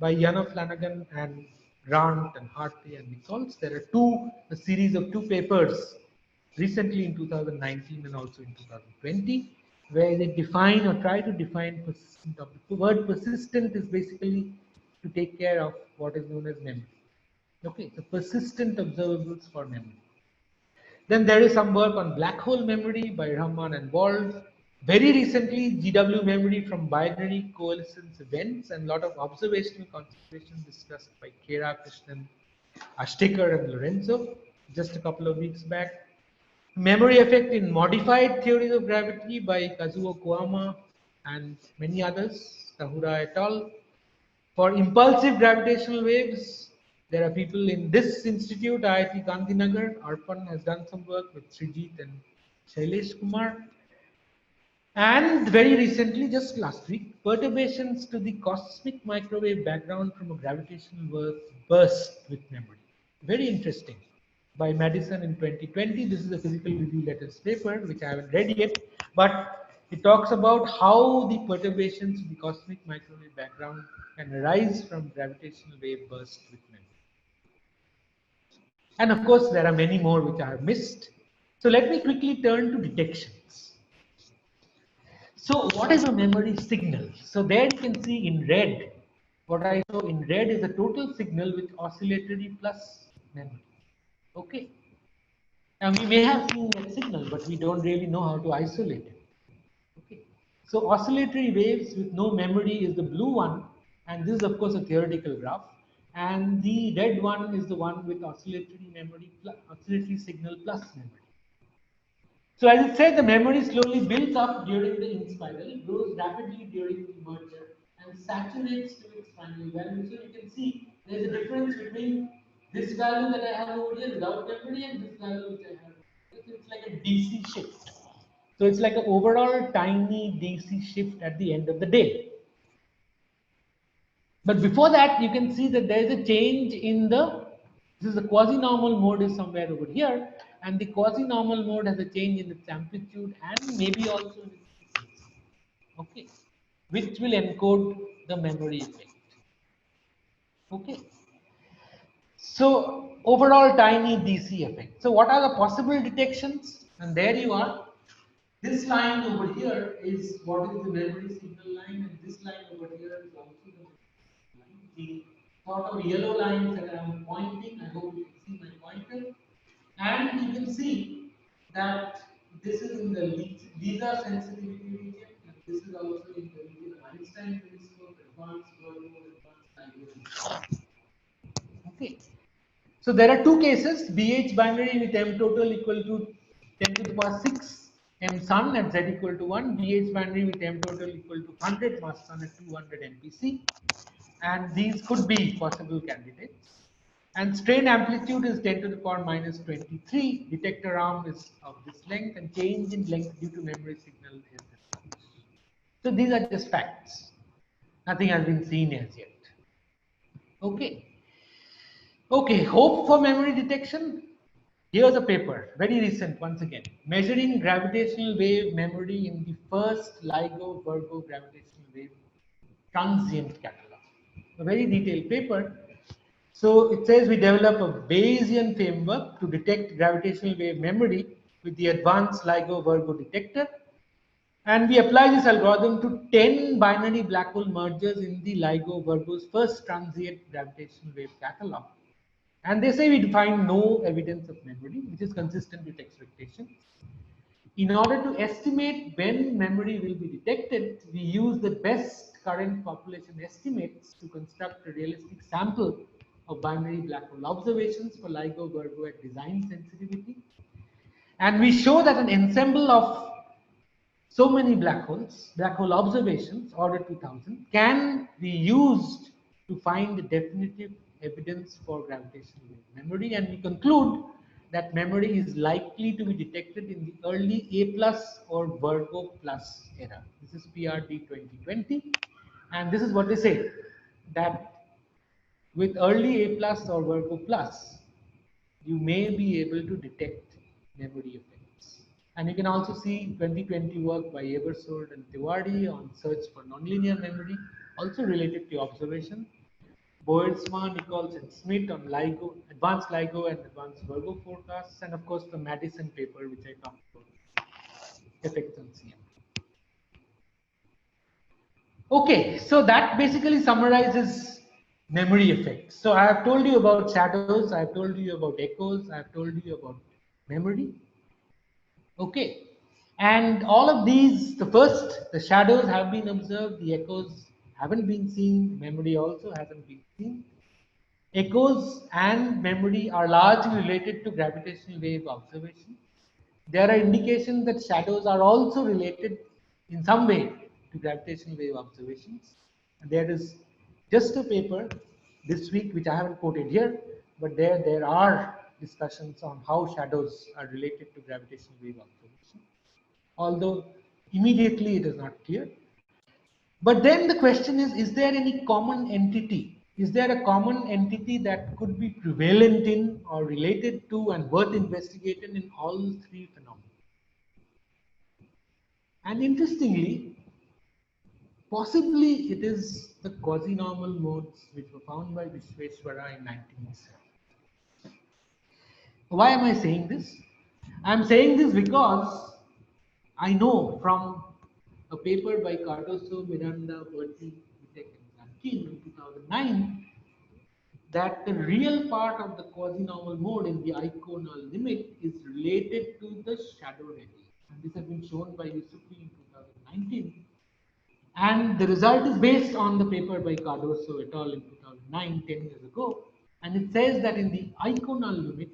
by Jana Flanagan and Grant and Hartley and Nichols. There are a series of two papers recently in 2019 and also in 2020, where they define or try to define persistent. The word persistent is basically to take care of what is known as memory. Okay, so persistent observables for memory. Then there is some work on black hole memory by Rahman and Wald. Very recently, GW memory from binary coalescence events, and a lot of observational considerations discussed by Kera, Krishnan, Ashtekar, and Lorenzo just a couple of weeks back. Memory effect in modified theories of gravity by Kazuo Koyama and many others, Tahura et al. For impulsive gravitational waves, there are people in this institute, IIT Gandhinagar. Arpan has done some work with Srijit and Shailesh Kumar. And very recently, just last week, perturbations to the cosmic microwave background from a gravitational burst with memory. Very interesting. By Madison in 2020. This is a Physical Review Letters paper, which I haven't read yet, but it talks about how the perturbations to the cosmic microwave background can arise from gravitational wave burst with memory. And of course, there are many more which I have missed. So let me quickly turn to detections. So what is a memory signal? So there you can see in red, what I show in red is a total signal with oscillatory plus memory. Okay. Now we may have seen that signal, but we don't really know how to isolate it. Okay. So oscillatory waves with no memory is the blue one, and this is of course a theoretical graph. And the red one is the one with oscillatory memory, oscillatory signal plus memory. So as it said, the memory slowly builds up during the in-spiral, grows rapidly during the merger, and saturates to its final value. So you can see there's a difference between this value that I have over here without memory and this value which I have. So it's like a DC shift. So it's like an overall tiny DC shift at the end of the day. But before that, you can see that there is a change in this is the quasi-normal mode is somewhere over here, and the quasi-normal mode has a change in its amplitude and maybe also in its frequency, okay, which will encode the memory effect. Okay, so overall tiny DC effect. So what are the possible detections? And there you are. This line over here is what is the memory signal line, and this line over here is also the memory line. The sort of yellow lines that I am pointing, I hope you can see my pointer, and you can see that This is in the LISA sensitivity region, and this is also in the region of Einstein telescope, advanced Virgo, advanced LIGO. Okay. So there are two cases: BH binary with M total equal to 10 to the power 6 M sun at Z equal to 1, BH binary with M total equal to 100 mass sun at 200 MPC, and these could be possible candidates. And strain amplitude is 10 to the power minus 23. Detector arm is of this length, and change in length due to memory signal is this much. So these are just facts. Nothing has been seen as yet. Okay. Okay, hope for memory detection. Here's a paper, very recent once again, measuring gravitational wave memory in the first LIGO Virgo gravitational wave transient catalog. A very detailed paper. So it says we develop a Bayesian framework to detect gravitational wave memory with the advanced LIGO Virgo detector. And we apply this algorithm to 10 binary black hole mergers in the LIGO Virgo's first transient gravitational wave catalog. And they say we find no evidence of memory, which is consistent with expectations. In order to estimate when memory will be detected, we use the best current population estimates to construct a realistic sample of binary black hole observations for LIGO Virgo at design sensitivity. And we show that an ensemble of so many black holes, black hole observations, order 2000, can be used to find definitive evidence for gravitational wave memory. And we conclude that memory is likely to be detected in the early A plus or Virgo plus era. This is PRD 2020. And this is what they say, that with early A plus or Virgo plus, you may be able to detect memory effects. And you can also see 2020 work by Ebersole and Tiwari on search for nonlinear memory, also related to observation. Boersma, Nichols, and Smith on LIGO, advanced LIGO and advanced Virgo forecasts, and of course the Madison paper, which I talked about, effects on CM. Okay, so that basically summarizes memory effects. So I have told you about shadows, I have told you about echoes, I have told you about memory. Okay, and all of these, the shadows have been observed, the echoes haven't been seen, memory also hasn't been seen. Echoes and memory are largely related to gravitational wave observation. There are indications that shadows are also related in some way to gravitational wave observations. And there is just a paper this week, which I haven't quoted here, but there are discussions on how shadows are related to gravitational wave observation, although immediately it is not clear. But then the question is there any common entity? Is there a common entity that could be prevalent in or related to and worth investigating in all three phenomena? And interestingly, possibly it is the quasi-normal modes which were found by Vishweshwara in 1907. Why am I saying this? I'm saying this because I know from a paper by Cardoso, Miranda, Berti, Vitek, and Zankin in 2009 that the real part of the quasi-normal mode in the iconal limit is related to the shadow radius. And this has been shown by Yusufi in 2019. And the result is based on the paper by Cardoso et al. In 2009, 10 years ago. And it says that in the iconal limit,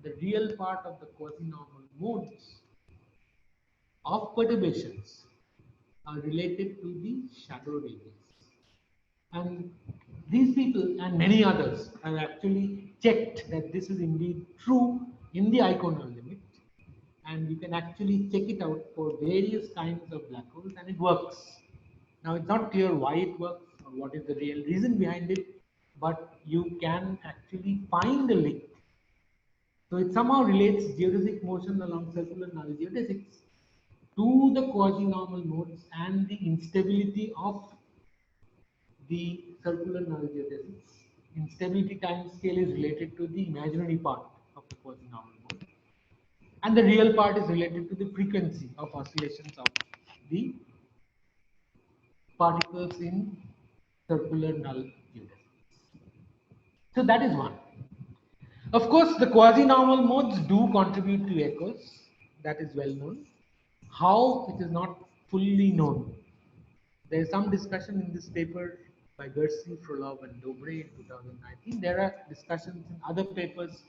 the real part of the quasi-normal modes of perturbations are related to the shadow radius. And these people and many others have actually checked that this is indeed true in the iconal limit. And you can actually check it out for various kinds of black holes, and it works. Now, it's not clear why it works or what is the real reason behind it, but you can actually find a link. So it somehow relates geodesic motion along circular null geodesics to the quasi-normal modes and the instability of the circular null geodesics. Instability time scale is related to the imaginary part of the quasi-normal mode, and the real part is related to the frequency of oscillations of the particles in circular null geodesics. So that is one. Of course, the quasi-normal modes do contribute to echoes. That is well known. How, it is not fully known. There is some discussion in this paper by Gersey, Frolov, and Dobre in 2019. There are discussions in other papers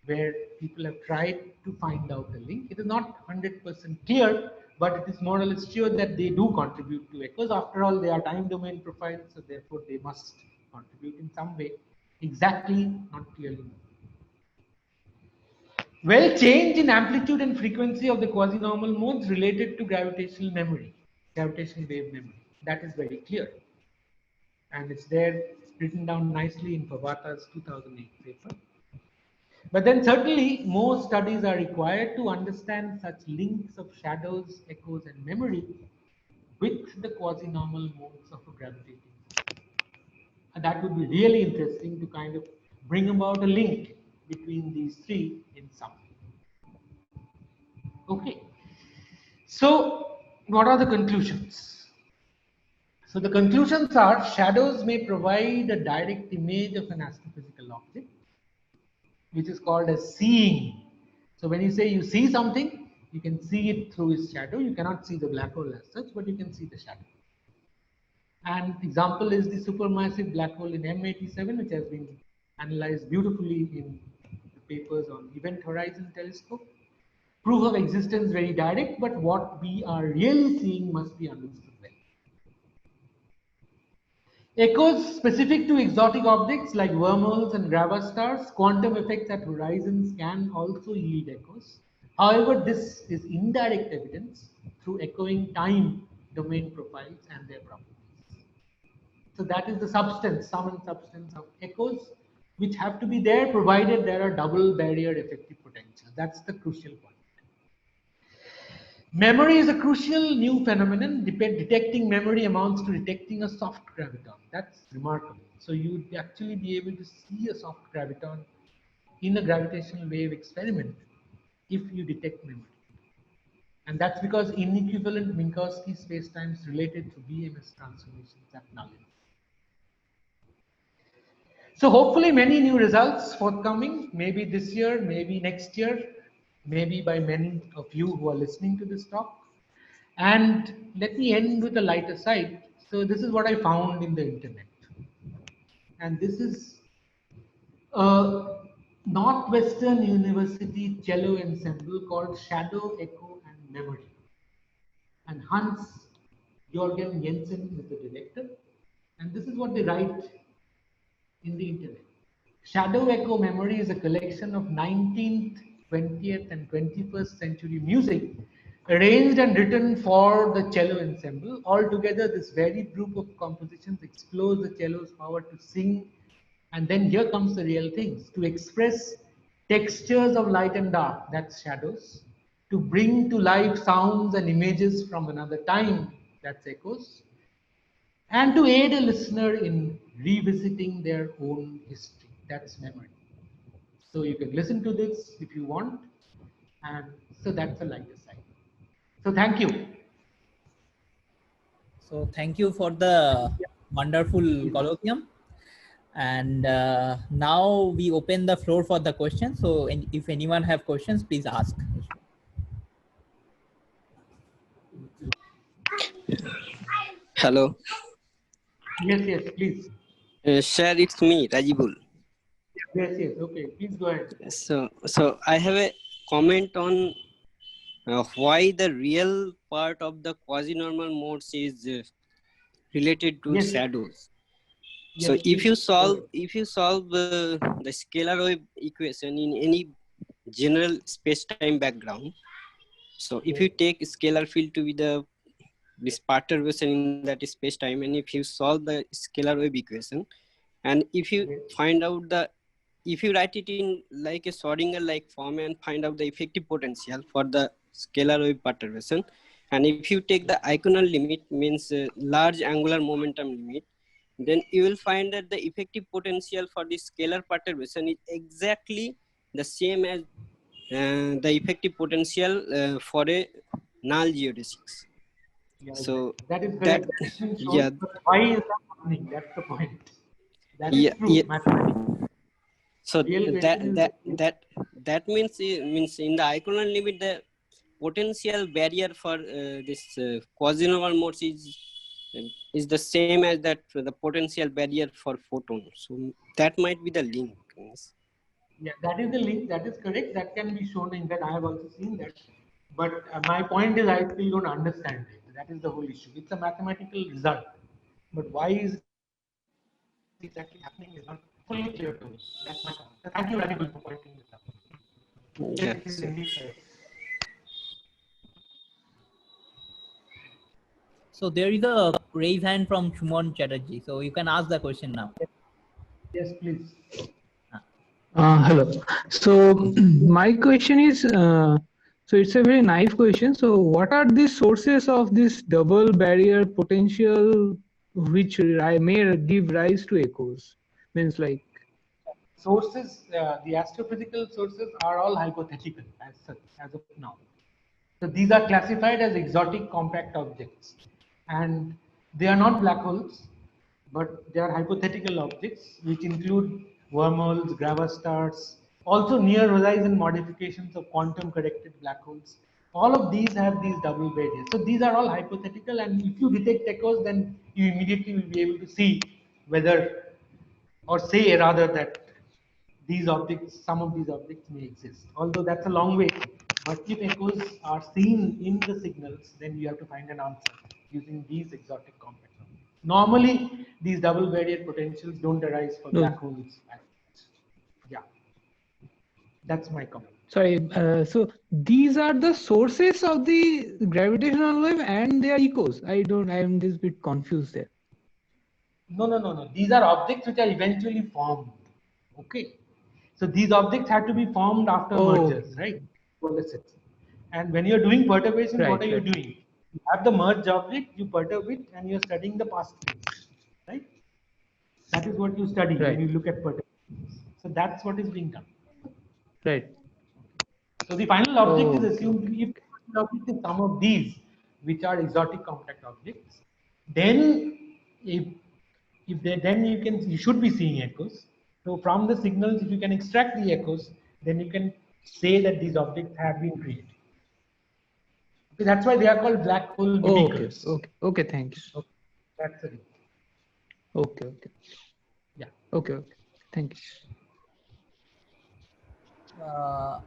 where people have tried to find out the link. It is not 100% clear, but it is more or less sure that they do contribute to echoes. After all, they are time domain profiles, so therefore they must contribute in some way. Exactly, not clearly known. Well, change in amplitude and frequency of the quasi-normal modes related to gravitational memory, gravitational wave memory. That is very clear. And it's there written down nicely in Pavata's 2008 paper. But then certainly more studies are required to understand such links of shadows, echoes, and memory with the quasi-normal modes of a gravitating system. And that would be really interesting to kind of bring about a link between these three in some way. Okay. So what are the conclusions? So the conclusions are shadows may provide a direct image of an astrophysical object, which is called as seeing. So when you say you see something, you can see it through its shadow. You cannot see the black hole as such, but you can see the shadow. And example is the supermassive black hole in M87, which has been analyzed beautifully in the papers on Event Horizon Telescope. Proof of existence very direct, but what we are really seeing must be understood well. Echoes specific to exotic objects like wormholes and gravastars, quantum effects at horizons can also yield echoes. However, this is indirect evidence through echoing time domain profiles and their properties. So that is the substance, sum and substance of echoes, which have to be there provided there are double barrier effective potentials. That's the crucial point. Memory is a crucial new phenomenon. Detecting memory amounts to detecting a soft graviton. That's remarkable. So you would actually be able to see a soft graviton in a gravitational wave experiment if you detect memory. And that's because inequivalent Minkowski spacetimes related to BMS transformations at nullity. So hopefully many new results forthcoming, maybe this year, maybe next year, maybe by many of you who are listening to this talk. And let me end with a lighter side. So this is what I found in the internet. And this is a Northwestern University cello ensemble called Shadow, Echo, and Memory. And Hans Jorgen Jensen is the director. And this is what they write in the internet. Shadow Echo Memory is a collection of 19th, 20th, and 21st century music arranged and written for the cello ensemble. Altogether, this varied group of compositions explores the cello's power to sing, and then here comes the real things, to express textures of light and dark, that's shadows, to bring to life sounds and images from another time, that's echoes, and to aid a listener in revisiting their own history. That's memory. So you can listen to this if you want, and so that's the lighter side. So thank you. So thank you for the wonderful colloquium. And now we open the floor for the questions. So if anyone have questions, please ask. Hello. Yes, please. Sir, it's me, Rajibul. Yes, okay, please go ahead. So I have a comment on why the real part of the quasi-normal modes is related to shadows. So if you solve the scalar wave equation in any general space-time background, so if you take scalar field to be this perturbation in that space-time, and if you solve the scalar wave equation, and if you find out if you write it in like a Schrodinger-like form and find out the effective potential for the scalar wave perturbation, and if you take the Eikonal limit, means large angular momentum limit, then you will find that the effective potential for the scalar perturbation is exactly the same as the effective potential for a null geodesics. Yeah, so that is correct. yeah, but why is that happening? That's the point. That is yeah, true, yeah. mathematics. So that means in the Eikonal limit, potential barrier for this quasi-normal modes is the same as that the potential barrier for photons. So that might be the link. Yeah, that is the link. That is correct. That can be shown. In that, I have also seen that. But my point is, I still don't understand it. That is the whole issue. It's a mathematical result, but why is it exactly happening is not fully clear to me. That's my comment. Thank you very much for pointing this out. Yes, it is indeed correct. So there is a raise hand from Shumon Chatterjee. So you can ask the question now. Yes, please. Hello. So my question is, so it's a very naive question. So what are the sources of this double barrier potential which may give rise to echoes? Means like Sources, the astrophysical sources are all hypothetical as such, as of now. So these are classified as exotic compact objects, and they are not black holes, but they are hypothetical objects which include wormholes, gravastars, also near horizon modifications of quantum corrected black holes. All of these have these double barriers. So these are all hypothetical, and if you detect echoes, then you immediately will be able to see whether, or say rather, that these objects, some of these objects may exist. Although that's a long way. But if echoes are seen in the signals, then you have to find an answer using these exotic compact objects. Normally, these double barrier potentials don't arise for No. black holes. Yeah, that's my comment. sorry. So these are the sources of the gravitational wave and they are echoes. I am just a bit confused there. No. These are objects which are eventually formed. Okay. So these objects had to be formed after mergers, right? Coalescence. And when you're doing perturbations, what are you doing? You have the merged object, you perturb it, and you're studying the past phase, right? That is what you study when you look at perturbations. So that's what is being done. Right. So the final object is assumed if the final object is some of these, which are exotic compact objects, then then you should be seeing echoes. So from the signals, if you can extract the echoes, then you can say that these objects have been created. Okay, that's why they are called black hole mimickers. Okay. Thanks. Okay, that's it. Okay. Yeah. Okay. Thank you.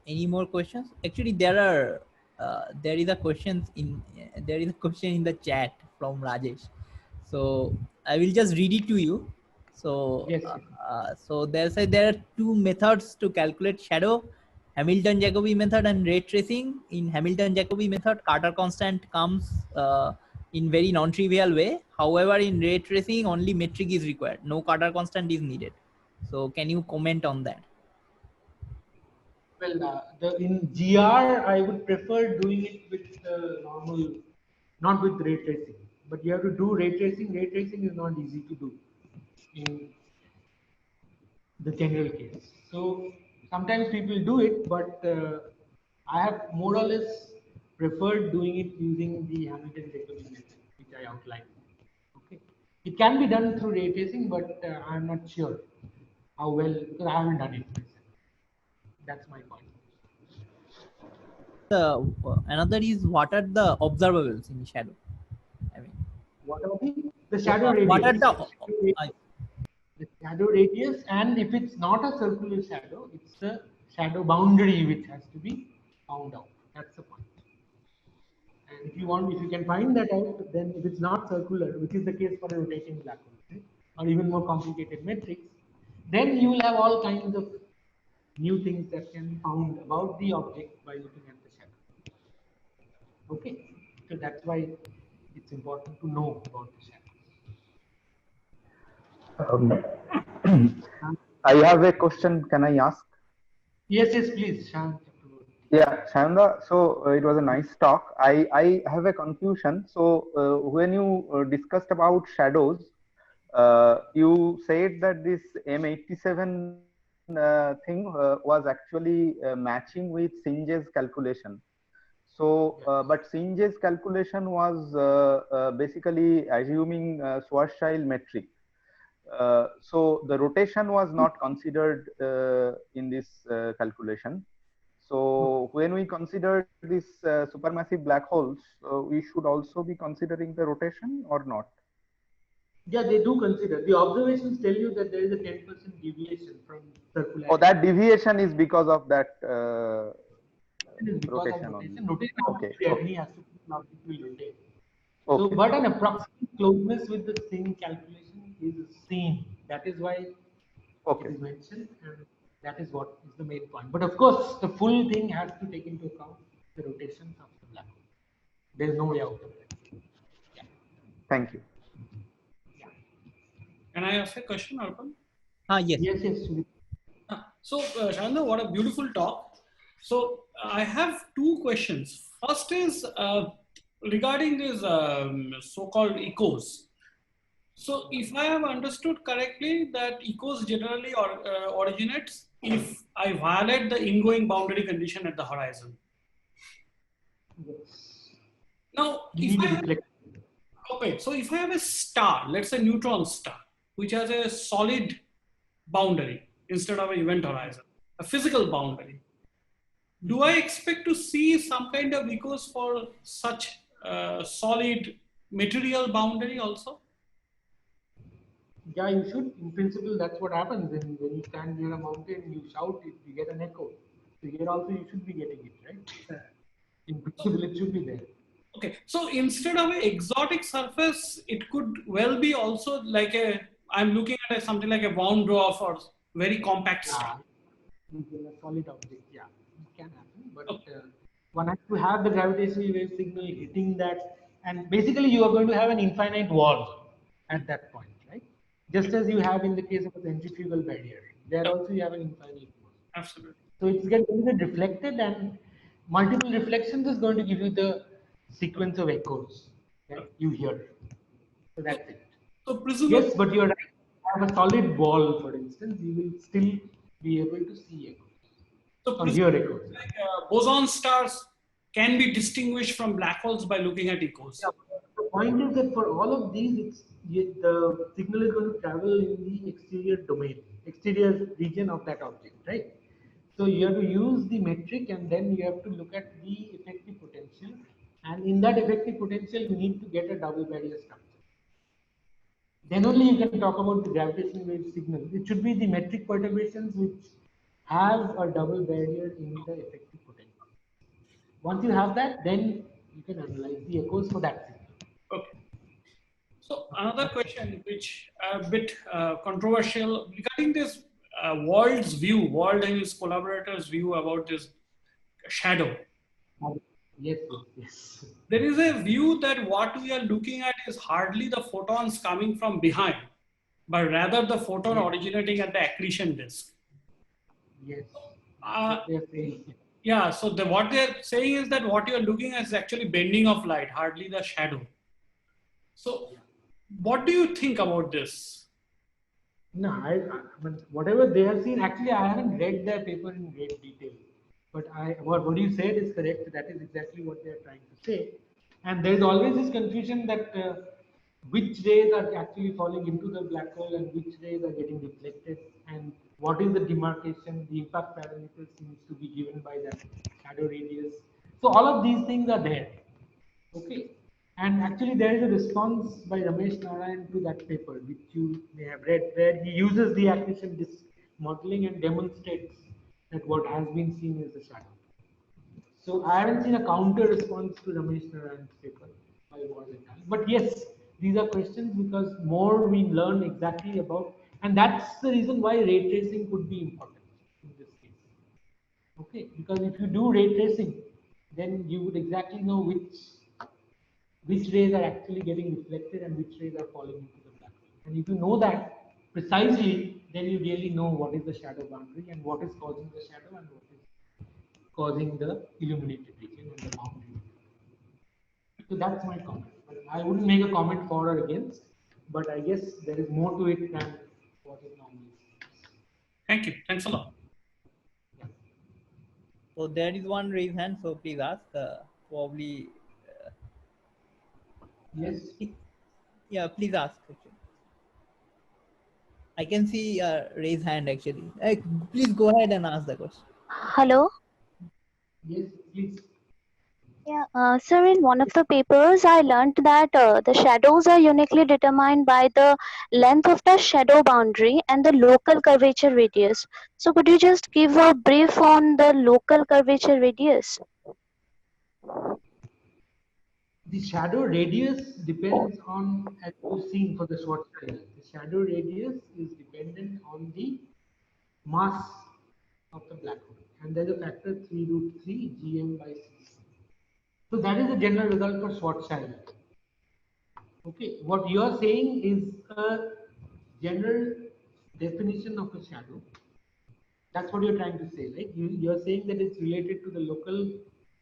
Any more questions? Actually, there is a question in the chat from Rajesh. So I will just read it to you. So Yes. so there are two methods to calculate shadow: Hamilton-Jacobi method and ray tracing. In Hamilton-Jacobi method, Carter constant comes in very non-trivial way. However, in ray tracing, only metric is required. No Carter constant is needed. So can you comment on that? Well, in GR, I would prefer doing it with normal, not with ray tracing. But you have to do ray tracing. Ray tracing is not easy to do in the general case. So sometimes people do it, but I have more or less preferred doing it using the Hamilton-Jacobi method, which I outlined. Okay, it can be done through ray tracing, but I'm not sure how well, because I haven't done it myself. That's my point. Another is, what are the observables in shadow? I mean, what are the shadow radius? What are the shadow radius, and if it's not a circular shadow, it's the shadow boundary which has to be found out. That's the point. And if you can find that out, then if it's not circular, which is the case for a rotating black hole, or even more complicated metrics, then you will have all kinds of new things that can be found about the object by looking at the shadow. Okay, so that's why it's important to know about the shadow. I have a question. Can I ask? Yes, please, Shan. Yeah, Shanda. So it was a nice talk. I have a confusion. So when you discussed about shadows, you said that this M87 thing was actually matching with Singe's calculation. So, but Singe's calculation was basically assuming Schwarzschild metric. So the rotation was not considered in this calculation. So when we consider these supermassive black holes, we should also be considering the rotation or not? Yeah, they do consider. The observations tell you that there is a 10% deviation from circularity. Oh, that deviation is because of that Because rotation of only. rotation. Rotation Okay. rarely has to will rotate. Okay. So, but an approximate closeness with the same calculation is seen. That is why Okay. it is mentioned, and that is what is the main point. But of course, the full thing has to take into account the rotations of the black hole. There is no way out of it. Yeah. Thank you. Yeah. Can I ask a question, Arpan? Yes. Yes. So, Shananda, what a beautiful talk. So, I have two questions. First is regarding this so-called echoes. So, if I have understood correctly, that echoes generally originates if I violate the ingoing boundary condition at the horizon. Yes. Now, so if I have a star, let's say neutron star, which has a solid boundary instead of an event horizon, a physical boundary, do I expect to see some kind of echoes for such solid material boundary also? Yeah, you should. In principle, that's what happens. When you stand near a mountain, you shout it, you get an echo. So here also you should be getting it, right? In principle, it should be there. Okay, so instead of an exotic surface, it could well be also like I'm looking at something like a wound dwarf or very compact star. A solid object, yeah, it can happen. But one has to have the gravitational wave signal hitting that, and basically you are going to have an infinite wall at that point, right? Just as you have in the case of a centrifugal barrier. There also you have an infinite wall. Absolutely. So it's going to get reflected, and multiple reflections is going to give you the sequence of echoes that you hear. So that's it. So presumably, yes, but you're right. Have a solid wall, for instance, you will still be able to see echoes. So hear echoes. Like, boson stars can be distinguished from black holes by looking at echoes. Yeah, the point is that for all of these, the signal is going to travel in the exterior domain, exterior region of that object, right? So you have to use the metric, and then you have to look at the effective potential. And in that effective potential, you need to get a double barrier structure. Then only you can talk about the gravitational wave signal. It should be the metric perturbations which have a double barrier in the effective potential. Once you have that, then you can analyze the echoes for that signal. Okay. So another question, which a bit controversial regarding this Wald's view, Wald and his collaborators' view about this shadow. Yes. There is a view that what we are looking at is hardly the photons coming from behind, but rather the photon originating at the accretion disk. Yes. Yeah, so what they're saying is that what you're looking at is actually bending of light, hardly the shadow. So what do you think about this? No, I mean, whatever they have seen, actually I haven't read their paper in great detail. But what you said is correct. That is exactly what they are trying to say. And there is always this confusion that which rays are actually falling into the black hole and which rays are getting reflected, and what is the demarcation, the impact parameters seems to be given by that shadow radius. So all of these things are there. Okay. And actually there is a response by Ramesh Narayan to that paper, which you may have read, where he uses the accretion disk modeling and demonstrates that what has been seen is the shadow. So I haven't seen a counter response to Ramesh Narayan's paper by Wald et al. But yes, these are questions because more we learn exactly about, and that's the reason why ray tracing could be important in this case. Okay, because if you do ray tracing, then you would exactly know which rays are actually getting reflected and which rays are falling into the black hole. And if you know that precisely, then you really know what is the shadow boundary and what is causing the shadow and what is causing the illuminated region and the boundary. So that's my comment. But I wouldn't make a comment for or against, but I guess there is more to it than what it normally is. Thank you. Thanks a lot. Yeah. So there is one raised hand, so please ask. Probably. Yes. Yeah, please ask. I can see raise hand actually. Please go ahead and ask the question. Hello. Yes, please. Yeah, sir, in one of the papers, I learned that the shadows are uniquely determined by the length of the shadow boundary and the local curvature radius. So, could you just give a brief on the local curvature radius? The shadow radius depends on, as you've seen for the Schwarzschild, the shadow radius is dependent on the mass of the black hole, and there's a factor 3 root 3 gm by c. So that is the general result for Schwarzschild. Okay, what you are saying is a general definition of a shadow. That's what you're trying to say, right? You're saying that it's related to the local,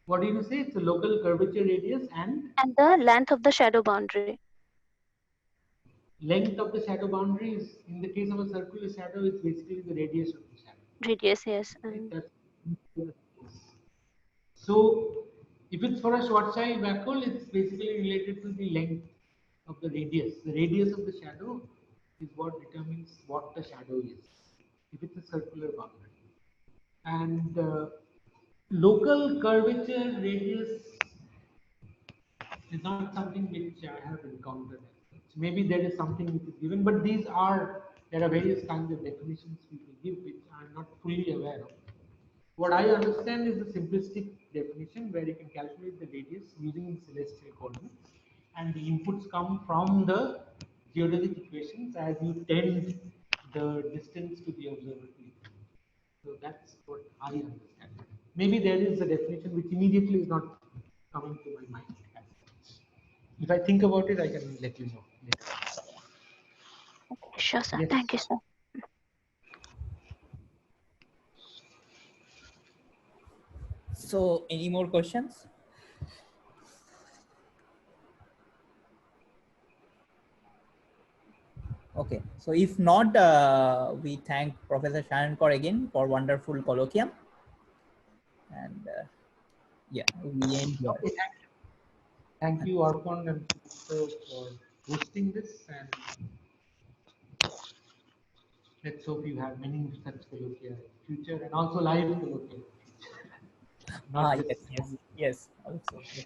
what do you say? It's the local curvature radius and The length of the shadow boundary. length of the shadow boundary is, in the case of a circular shadow, it's basically the radius of the shadow. Radius, yes. Right? So if it's for a Schwarzschild black hole, it's basically related to the length of the radius. The radius of the shadow is what determines what the shadow is, if it's a circular boundary. And local curvature radius is not something which I have encountered. Maybe there is something which is given, but there are various kinds of definitions people give which I'm not fully aware of. What I understand is the simplistic definition where you can calculate the radius using celestial coordinates, and the inputs come from the geodesic equations as you tend the distance to the observatory. So that's what I understand. Maybe there is a definition which immediately is not coming to my mind. If I think about it, I can let you know later. Sure, sir. Yes. Thank you, sir. So, any more questions? Okay, so if not, we thank Professor Shannon again for wonderful colloquium, and yeah, we end here. Okay, thank you, Arpon and Sudipto, for hosting this, and let's hope you have many such colloquia in future, and also live colloquia. Yes, also. Yes.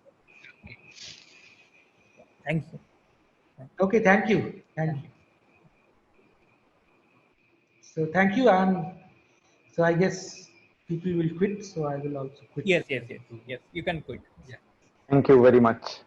Thank you. Okay, thank you. So thank you, and so I guess people will quit, so I will also quit. Yes. You can quit. Yeah. Thank you very much.